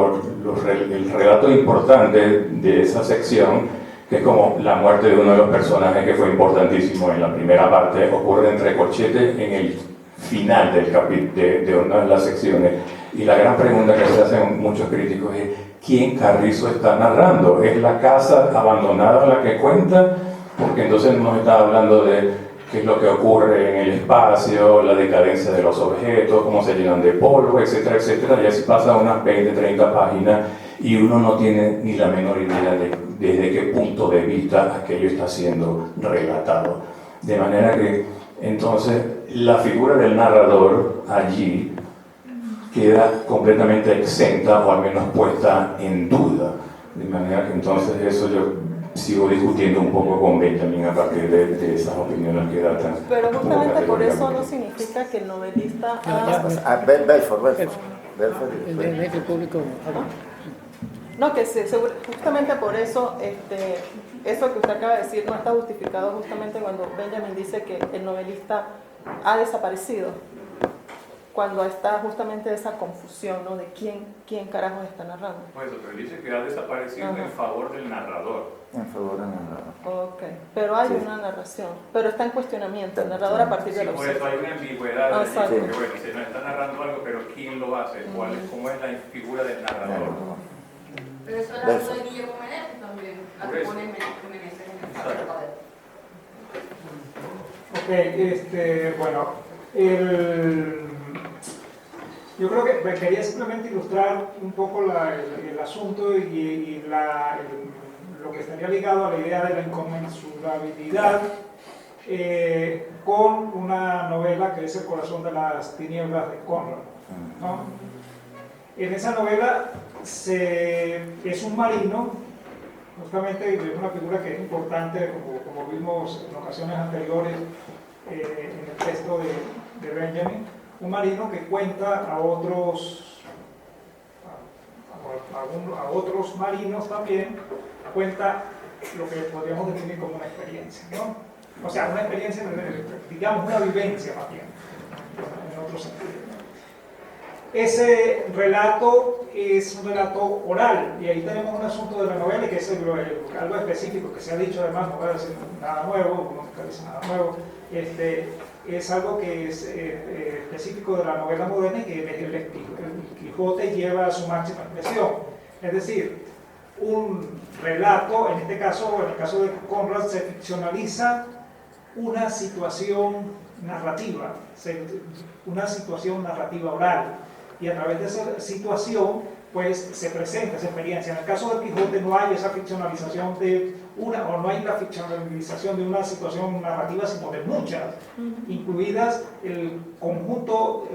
el relato importante de esa sección, que es como la muerte de uno de los personajes que fue importantísimo en la primera parte, ocurre entre corchetes en el final de una de las secciones. Y la gran pregunta que se hacen muchos críticos es: ¿quién Carrizo está narrando? ¿Es la casa abandonada la que cuenta? Porque entonces nos está hablando de qué es lo que ocurre en el espacio, la decadencia de los objetos, cómo se llenan de polvo, etcétera, etcétera. Y así pasa unas 20, 30 páginas y uno no tiene ni la menor idea de desde qué punto de vista aquello está siendo relatado. De manera que entonces la figura del narrador allí queda completamente exenta o al menos puesta en duda. De manera que entonces eso yo sigo discutiendo un poco con Benjamin a partir de esas opiniones que da tan... Pero justamente por eso no significa que el novelista... Belfort. El público... No, que justamente por eso, eso que usted acaba de decir no está justificado justamente cuando Benjamin dice que el novelista ha desaparecido, cuando está justamente esa confusión, ¿no? De quién carajos está narrando. Pues eso, pero dice que ha desaparecido en favor del narrador. En favor del narrador. Ok, pero hay una narración, pero está en cuestionamiento, el narrador a partir de los... Por eso hay una ambigüedad, exacto. Porque bueno, se nos está narrando algo, pero ¿quién lo hace? ¿Cómo es la figura del narrador? Pero eso era algo de Guillermo Meneses también, al que pone Meneses en el papel. Ok, bueno, yo creo que quería simplemente ilustrar un poco el asunto y lo que estaría ligado a la idea de la inconmensurabilidad con una novela que es El corazón de las tinieblas de Conrad, ¿no? En esa novela es un marino, justamente es una figura que es importante, como vimos en ocasiones anteriores en el texto de Benjamin, un marino que cuenta a otros marinos también, cuenta lo que podríamos definir como una experiencia, ¿no? O sea, una experiencia, digamos, una vivencia más bien, en otro sentido. Ese relato es un relato oral, y ahí tenemos un asunto de la novela, que es algo específico que se ha dicho, además no voy a decir nada nuevo, nunca dice nada nuevo, es algo que es específico de la novela moderna y que el Quijote lleva a su máxima expresión. Es decir, un relato, en este caso, en el caso de Conrad, se ficcionaliza una situación narrativa oral, y a través de esa situación pues se presenta esa experiencia. En el caso del Quijote no hay esa ficcionalización no hay la ficcionalización de una situación narrativa, sino de muchas, incluido el conjunto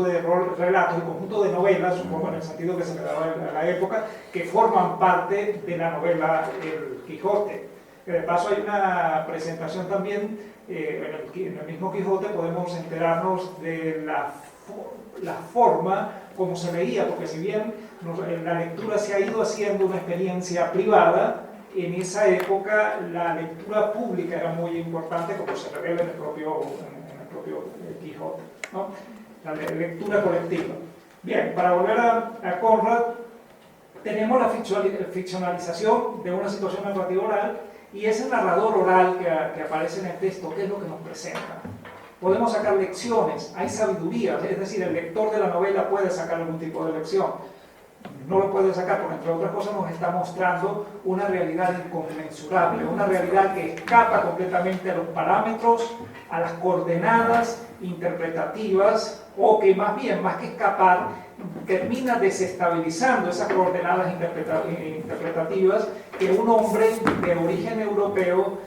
de relatos, el conjunto de novelas, supongo en el sentido que se le daba a la época, que forman parte de la novela El Quijote. De paso hay una presentación también, en el mismo Quijote podemos enterarnos de la forma como se leía, porque si bien la lectura se ha ido haciendo una experiencia privada, en esa época la lectura pública era muy importante, como se revela en el propio Quijote, ¿no? La lectura colectiva. Bien, para volver a Conrad, tenemos la ficcionalización de una situación narrativa oral, y ese narrador oral que aparece en el texto, ¿qué es lo que nos presenta? Podemos sacar lecciones, hay sabiduría, es decir, el lector de la novela puede sacar algún tipo de lección. No lo puede sacar porque, entre otras cosas, nos está mostrando una realidad inconmensurable, una realidad que escapa completamente a los parámetros, a las coordenadas interpretativas, o que más bien, más que escapar, termina desestabilizando esas coordenadas interpretativas que un hombre de origen europeo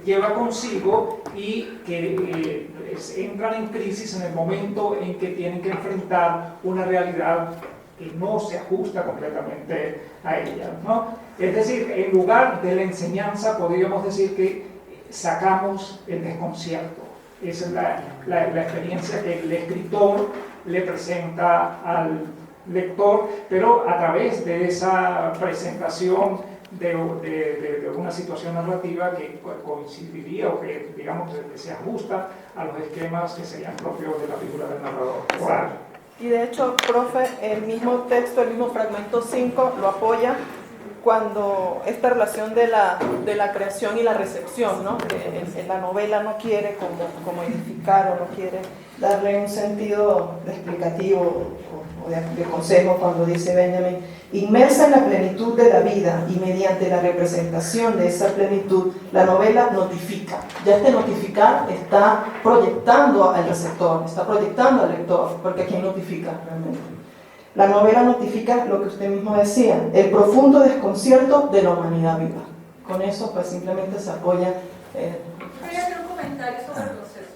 lleva consigo y que entran en crisis en el momento en que tienen que enfrentar una realidad que no se ajusta completamente a ella, ¿no? Es decir, en lugar de la enseñanza podríamos decir que sacamos el desconcierto. Esa es la experiencia que el escritor le presenta al lector, pero a través de esa presentación de una situación narrativa que coincidiría o que, digamos, que se ajusta a los esquemas que serían propios de la figura del narrador oral. Y de hecho, profe, el mismo texto, el mismo fragmento 5 lo apoya cuando esta relación de la creación y la recepción, ¿no? Que en la novela no quiere como edificar o no quiere darle un sentido explicativo o de consejo cuando dice Benjamin: inmersa en la plenitud de la vida y mediante la representación de esa plenitud, la novela notifica. Ya este notificar está proyectando al receptor, está proyectando al lector, porque ¿quién notifica realmente? La novela notifica lo que usted mismo decía, el profundo desconcierto de la humanidad viva. Con eso pues simplemente se apoya. Quería hacer un comentario sobre el proceso.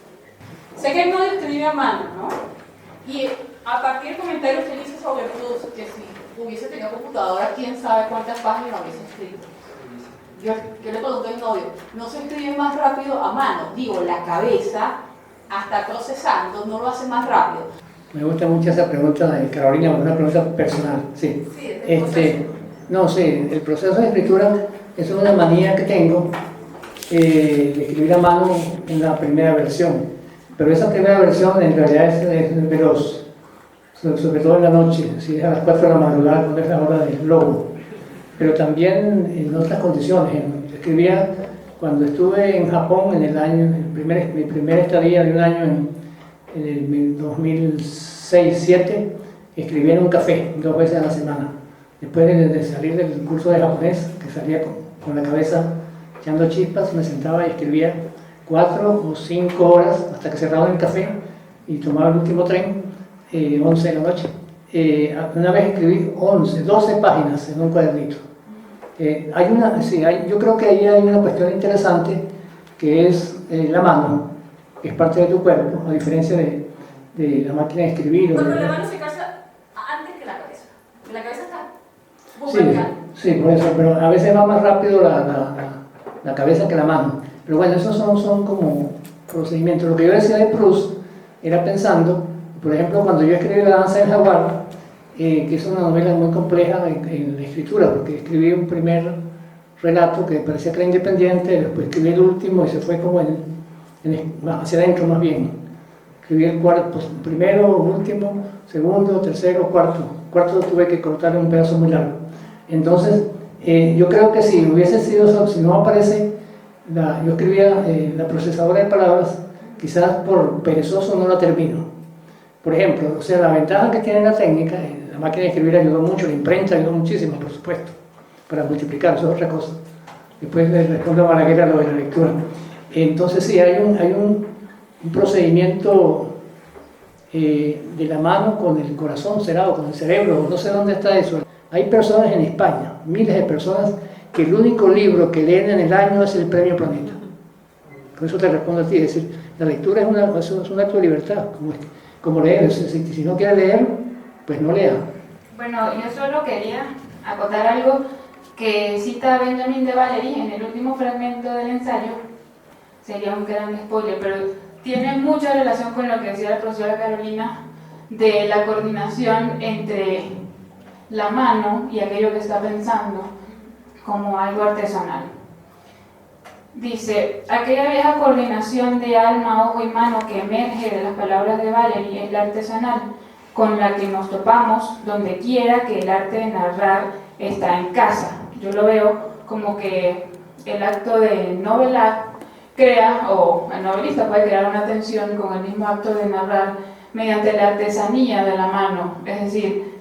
Sé que él no escribe a mano, ¿no? Y a partir del comentario que usted dice sobre Proust, que si hubiese tenido computadora, quién sabe cuántas páginas hubiese escrito. Yo le pregunto al novio, ¿no se escribe más rápido a mano? Digo, la cabeza, hasta procesando, no lo hace más rápido. Me gusta mucho esa pregunta de Carolina, una pregunta personal. Sí. No sé, el proceso de escritura es una manía que tengo de escribir a mano en la primera versión, pero esa primera versión en realidad es veloz, sobre todo en la noche, si es a las 4 de la madrugada, cuando es la hora del lobo, pero también en otras condiciones. Escribía cuando estuve en Japón en el año, mi primera estadía de un año en el 2006-2007, escribía en un café 2 veces a la semana. Después de salir del curso de japonés, que salía con la cabeza echando chispas, me sentaba y escribía 4 o 5 horas hasta que cerraba el café y tomaba el último tren, 11 de la noche. Una vez escribí 12 páginas en un cuadernito. Yo creo que ahí hay una cuestión interesante que es la mano, que es parte de tu cuerpo, a diferencia de la máquina de escribir. Bueno, la mano se casa antes que la cabeza. La cabeza está Sí, boca. sí, por eso, pero a veces va más rápido la cabeza que la mano. Pero bueno, esos son como procedimientos. Lo que yo decía de Proust era pensando, por ejemplo, cuando yo escribí La danza del jaguar, que es una novela muy compleja en la escritura, porque escribí un primer relato que parecía que era independiente, después escribí el último y se fue como hacia adentro más bien. Escribí el cuarto, pues, primero, último, segundo, tercero, cuarto. Cuarto tuve que cortar un pedazo muy largo. Entonces, yo creo que si hubiese sido, si no aparece, yo escribía la procesadora de palabras, quizás por perezoso no la termino. Por ejemplo, o sea, la ventaja que tiene la técnica, la máquina de escribir ayudó mucho, la imprenta ayudó muchísimo, por supuesto, para multiplicar, eso es otra cosa. Después le respondo a Balaguer lo de la lectura. Entonces sí, hay un procedimiento de la mano con el corazón cerrado, con el cerebro, no sé dónde está eso. Hay personas en España, miles de personas, que el único libro que leen en el año es el Premio Planeta. Por eso te respondo a ti, es decir, la lectura es un acto de libertad, como leer. Si no quiere leer, pues no lea. Bueno, yo solo quería acotar algo que cita Benjamin de Valery en el último fragmento del ensayo. Sería un gran spoiler, pero tiene mucha relación con lo que decía la profesora Carolina de la coordinación entre la mano y aquello que está pensando como algo artesanal. Dice, aquella vieja coordinación de alma, ojo y mano que emerge de las palabras de Valery es la artesanal, con la que nos topamos donde quiera que el arte de narrar está en casa. Yo lo veo como que el acto de novelar crea, o el novelista puede crear una tensión con el mismo acto de narrar mediante la artesanía de la mano, es decir,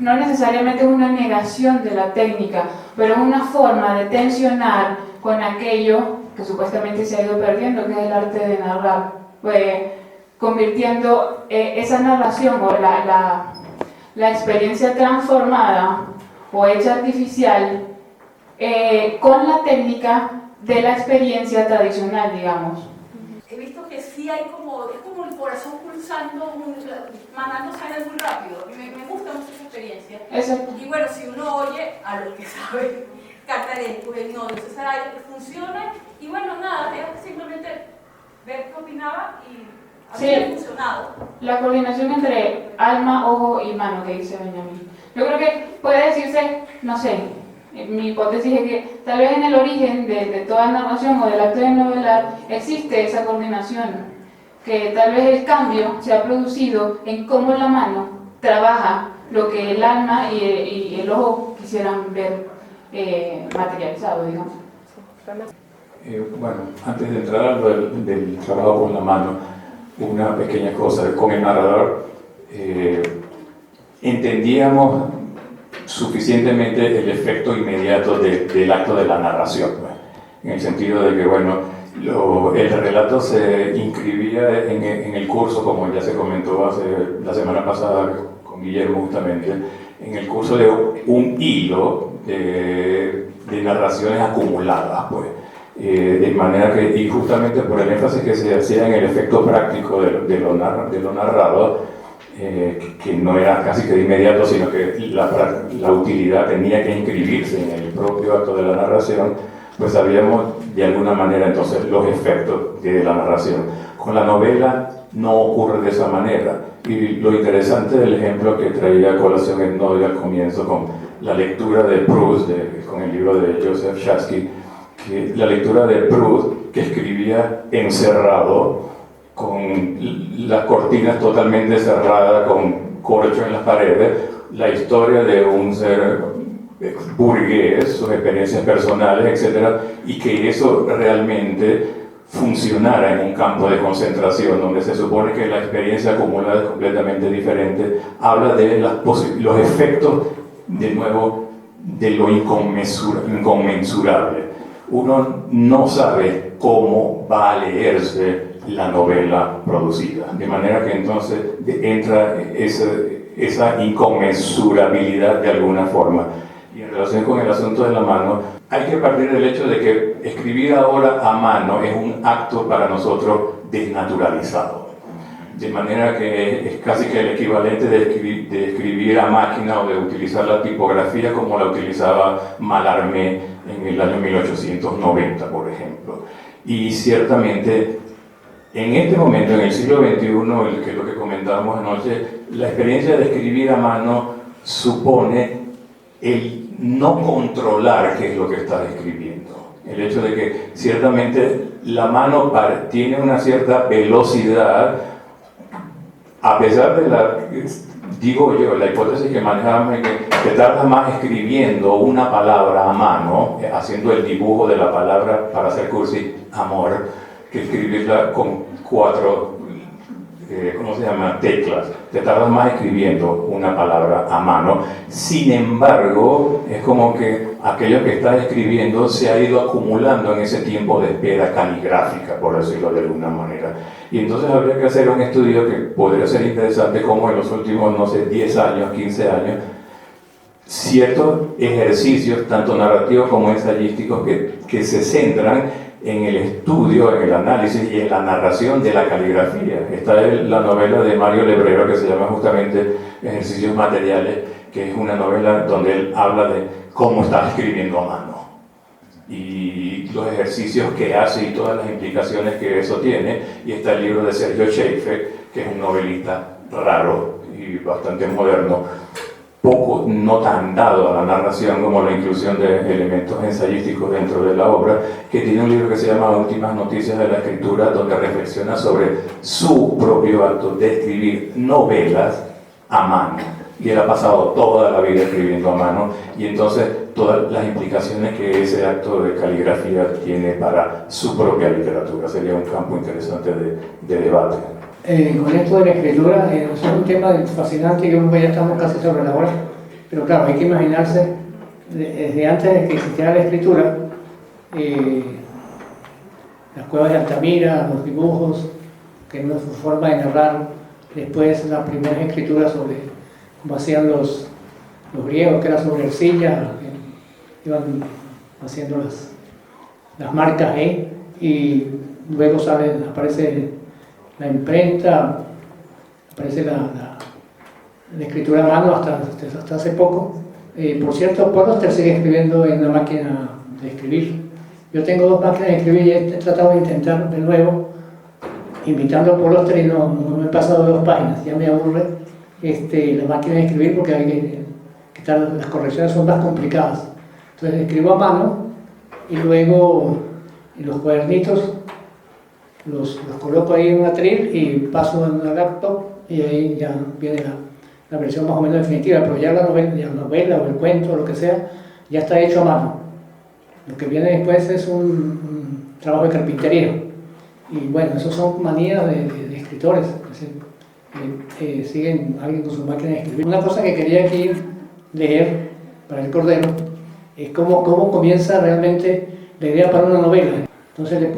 no necesariamente es una negación de la técnica, pero es una forma de tensionar con aquello que supuestamente se ha ido perdiendo, que es el arte de narrar, convirtiendo esa narración o la experiencia transformada o hecha artificial con la técnica de la experiencia tradicional, digamos. He visto que sí hay es como el corazón pulsando, mandando sangre muy rápido. Me gusta mucho esa experiencia. Exacto. Y bueno, si uno oye a lo que sabe Cartarescu, no, César Aire, que funciona. Y bueno, nada, era simplemente ver qué opinaba y a mí me ha funcionado. La coordinación entre alma, ojo y mano que dice Benjamin. Yo creo que puede decirse, no sé, mi hipótesis es que tal vez en el origen de toda narración o del acto de novelar existe esa coordinación, que tal vez el cambio se ha producido en cómo la mano trabaja lo que el alma y el ojo quisieran ver materializado, digamos. Bueno, antes de entrar a lo del trabajo con la mano, una pequeña cosa. Con el narrador entendíamos suficientemente el efecto inmediato del acto de la narración, en el sentido de que, bueno, el relato se inscribía en el curso, como ya se comentó la semana pasada con Guillermo justamente, en el curso de un hilo de narraciones acumuladas, pues. De manera que, y justamente por el énfasis que se hacía en el efecto práctico de lo narrado, que no era casi que de inmediato, sino que la utilidad tenía que inscribirse en el propio acto de la narración, pues sabíamos de alguna manera entonces los efectos de la narración. Con la novela no ocurre de esa manera, y lo interesante del ejemplo que traía a colación el Nodio al comienzo con la lectura de Proust, con el libro de Joseph Schatzky, que la lectura de Proust, que escribía encerrado, con las cortinas totalmente cerradas, con corcho en las paredes, la historia de un ser burgués, sus experiencias personales, etc., y que eso realmente funcionara en un campo de concentración, donde se supone que la experiencia acumulada es completamente diferente, habla de los efectos, de nuevo, de lo inconmensurable. Uno no sabe cómo va a leerse la novela producida, de manera que entonces entra esa inconmensurabilidad de alguna forma. Y en relación con el asunto de la mano, hay que partir del hecho de que escribir ahora a mano es un acto para nosotros desnaturalizado. De manera que es casi que el equivalente de escribir a máquina o de utilizar la tipografía como la utilizaba Mallarmé en el año 1890, por ejemplo. Y ciertamente, en este momento, en el siglo XXI, que es lo que comentábamos anoche, la experiencia de escribir a mano supone el no controlar qué es lo que estás escribiendo. El hecho de que ciertamente la mano tiene una cierta velocidad, a pesar de digo yo, la hipótesis que manejábamos es que te tardas más escribiendo una palabra a mano, haciendo el dibujo de la palabra, para hacer cursi, amor, que escribirla con 4, teclas. Te tardas más escribiendo una palabra a mano. Sin embargo, es como que aquello que estás escribiendo se ha ido acumulando en ese tiempo de espera caligráfica, por decirlo de alguna manera. Y entonces habría que hacer un estudio que podría ser interesante, como en los últimos, 10 años, 15 años, ciertos ejercicios, tanto narrativos como ensayísticos, que se centran en el estudio, en el análisis y en la narración de la caligrafía. Está la novela de Mario Lebrero, que se llama justamente Ejercicios Materiales, que es una novela donde él habla de cómo está escribiendo a mano y los ejercicios que hace y todas las implicaciones que eso tiene. Y está el libro de Sergio Schaeffer, que es un novelista raro y bastante moderno, no tan dado a la narración como la inclusión de elementos ensayísticos dentro de la obra, que tiene un libro que se llama Últimas Noticias de la Escritura, donde reflexiona sobre su propio acto de escribir novelas a mano. Y él ha pasado toda la vida escribiendo a mano, y entonces todas las implicaciones que ese acto de caligrafía tiene para su propia literatura. Sería un campo interesante de debate. Con esto de la escritura, es un tema fascinante, y ya estamos casi sobre la hora, pero claro, hay que imaginarse, desde antes de que existiera la escritura, las cuevas de Altamira, los dibujos, que es una forma de narrar, después las primeras escrituras sobre cómo hacían los griegos, que era sobre arcilla, que iban haciendo las marcas, y luego aparece la imprenta, aparece la escritura a mano hasta hace poco. Por cierto, Paul Auster sigue escribiendo en una máquina de escribir. Yo tengo 2 máquinas de escribir y he tratado de intentar de nuevo, invitando a Paul Auster, y no me he pasado de 2 páginas, ya me aburre la máquina de escribir, porque hay que las correcciones son más complicadas. Entonces escribo a mano y luego en los cuadernitos los coloco ahí en un atril y paso en una laptop, y ahí ya viene la versión más o menos definitiva, pero ya la novela o el cuento o lo que sea ya está hecho a mano. Lo que viene después es un trabajo de carpintería, y bueno, esos son manías de escritores, siguen alguien con su máquina de escribir. Una cosa que quería aquí leer para el Cordero es cómo comienza realmente la idea para una novela. Entonces el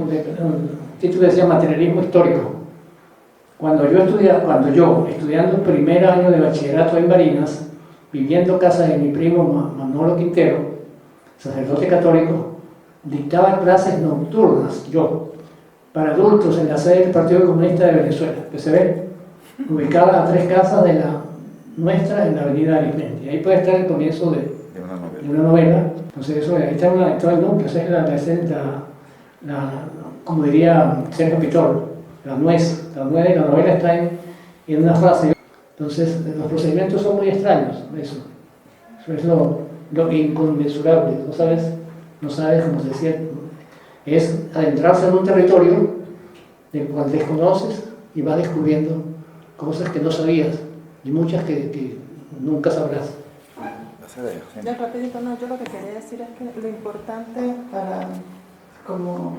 título decía Materialismo Histórico. Cuando yo, estudiando el primer año de bachillerato en Barinas, viviendo en casa de mi primo Manolo Quintero, sacerdote católico, dictaba clases nocturnas, para adultos en la sede del Partido Comunista de Venezuela, PCB, ubicada a 3 casas de la nuestra en la avenida Arismendi. Ahí puede estar el comienzo de una novela. Entonces ahí está el núcleo, esa es como diría Sergio Pitor, la nuez de la novela está en una frase. Entonces los procedimientos son muy extraños, eso es lo inconmensurable, no sabes cómo se decía, es adentrarse en un territorio del cual desconoces y vas descubriendo cosas que no sabías y muchas que nunca sabrás. Ya rapidito, yo lo que quería decir es que lo importante para como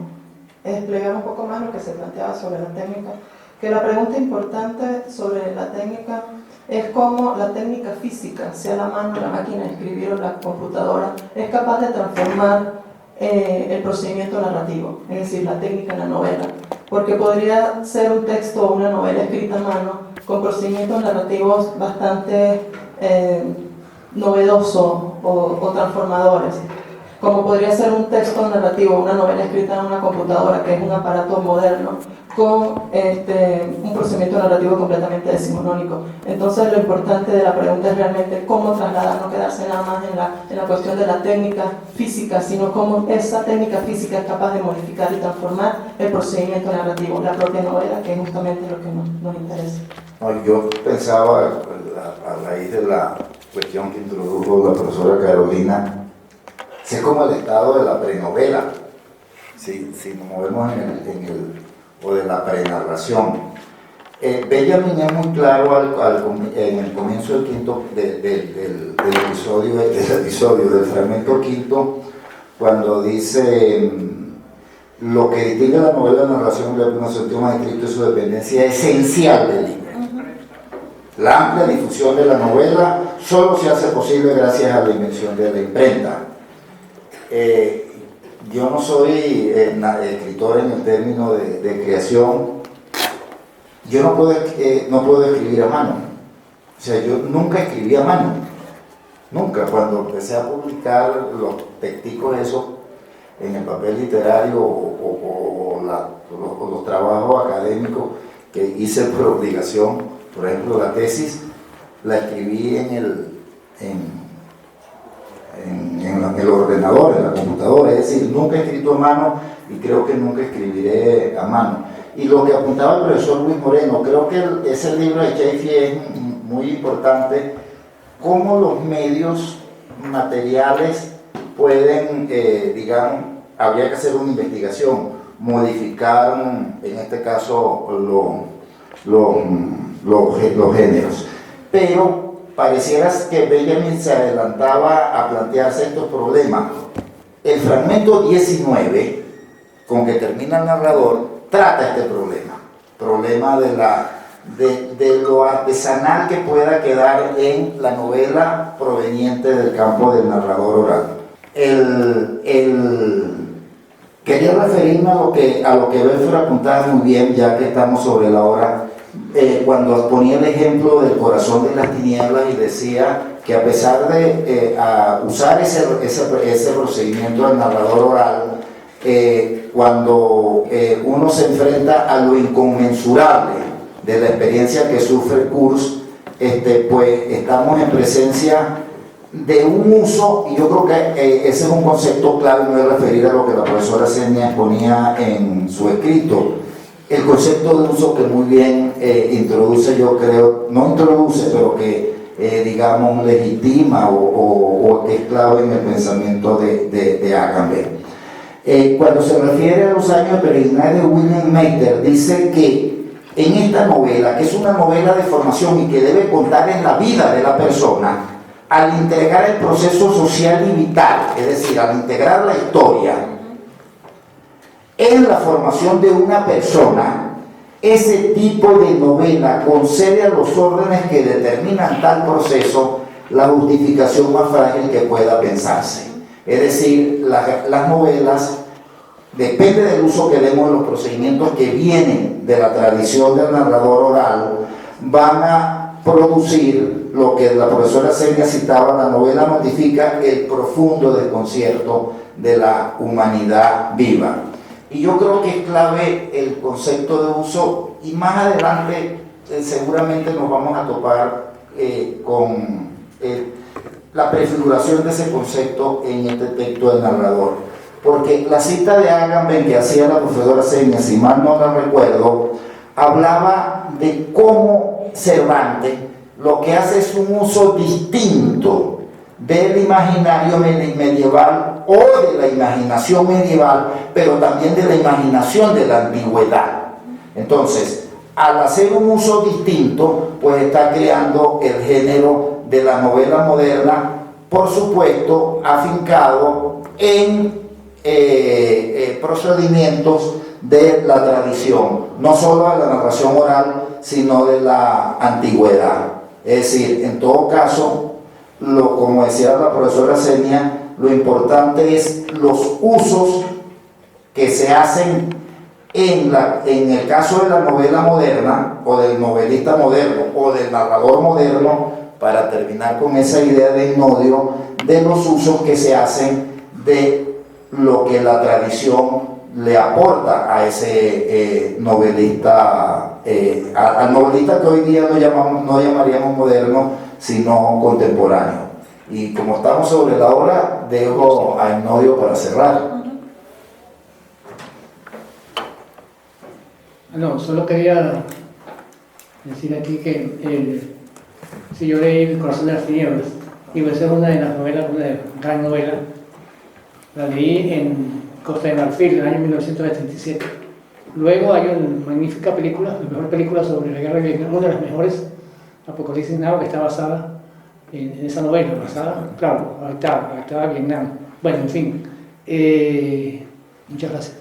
desplegar un poco más lo que se planteaba sobre la técnica, que la pregunta importante sobre la técnica es cómo la técnica física, sea la mano, la máquina de escribir o la computadora, es capaz de transformar el procedimiento narrativo, es decir, la técnica en la novela, porque podría ser un texto o una novela escrita a mano con procedimientos narrativos bastante novedosos o transformadores. como podría ser un texto narrativo, una novela escrita en una computadora, que es un aparato moderno, con un procedimiento narrativo completamente decimonónico. Entonces lo importante de la pregunta es realmente cómo trasladar, no quedarse nada más en la cuestión de la técnica física, sino cómo esa técnica física es capaz de modificar y transformar el procedimiento narrativo, la propia novela, que es justamente lo que nos interesa. No, yo pensaba, a raíz de la cuestión que introdujo la profesora Carolina, es como el estado de la prenovela, si nos movemos o de la prenarración. Benjamin es muy claro en el comienzo del quinto del episodio, del fragmento quinto, cuando dice: lo que distingue la novela de narración de un sentido más estricto es su dependencia esencial del libro. La amplia difusión de la novela solo se hace posible gracias a la invención de la imprenta. Yo no soy escritor en el término de creación. Yo no puedo escribir a mano. O sea, yo nunca escribí a mano. Nunca. Cuando empecé a publicar los texticos esos en el papel literario o los trabajos académicos que hice por obligación, por ejemplo la tesis, la escribí en el ordenador, en la computadora, es decir, nunca he escrito a mano y creo que nunca escribiré a mano. Y lo que apuntaba el profesor Luis Moreno, creo que ese libro de Chaffee es muy importante, cómo los medios materiales pueden, digamos, habría que hacer una investigación, modificar, en este caso, los géneros. Pero pareciera que Benjamin se adelantaba a plantearse estos problemas. El fragmento 19, con que termina el narrador, trata este problema de lo artesanal que pueda quedar en la novela proveniente del campo del narrador oral. Quería referirme a lo que Belfort apuntaba muy bien, ya que estamos sobre la hora, cuando ponía el ejemplo del corazón de las tinieblas y decía que a pesar de usar ese procedimiento del narrador oral, cuando uno se enfrenta a lo inconmensurable de la experiencia que sufre Kurz, pues estamos en presencia de un uso, y yo creo que ese es un concepto clave, me voy a referir a lo que la profesora Senia exponía en su escrito, el concepto de uso que muy bien introduce, yo creo, no introduce, pero que digamos legitima o que es clave en el pensamiento de Agamben. Cuando se refiere a los años de peregrinaje de William Mater, dice que en esta novela, que es una novela de formación y que debe contar en la vida de la persona, al integrar el proceso social y vital, es decir, al integrar la historia en la formación de una persona, ese tipo de novela concede a los órdenes que determinan tal proceso la justificación más frágil que pueda pensarse. Es decir, las novelas, depende del uso que demos de los procedimientos que vienen de la tradición del narrador oral, van a producir lo que la profesora Senia citaba: la novela notifica el profundo desconcierto de la humanidad viva. Y yo creo que es clave el concepto de uso, y más adelante seguramente nos vamos a topar con la prefiguración de ese concepto en este texto del narrador. Porque la cita de Agamben que hacía la profesora Senia, si mal no la recuerdo, hablaba de cómo Cervantes lo que hace es un uso distinto del imaginario medieval o de la imaginación medieval, pero también de la imaginación de la antigüedad. Entonces, al hacer un uso distinto, pues está creando el género de la novela moderna, por supuesto, afincado en procedimientos de la tradición, no solo de la narración oral, sino de la antigüedad. Es decir, en todo caso, como decía la profesora Senia, lo importante es los usos que se hacen en el caso de la novela moderna, o del novelista moderno, o del narrador moderno, para terminar con esa idea de Inodio, de los usos que se hacen de lo que la tradición le aporta a ese novelista, al novelista que hoy día no llamaríamos moderno, sino contemporáneo. Y como estamos sobre la hora, dejo a Enodio para cerrar. No, solo quería decir aquí que si yo leí El corazón de las tinieblas, iba a ser una de las novelas, una gran novela, la leí en Costa de Marfil, en el año 1977. Luego hay una magnífica película, la mejor película sobre la guerra de Vietnam, una de las mejores, Apocalipsis Now, que está basada en esa novela, basada, claro, adaptada a Vietnam. Bueno, en fin, muchas gracias.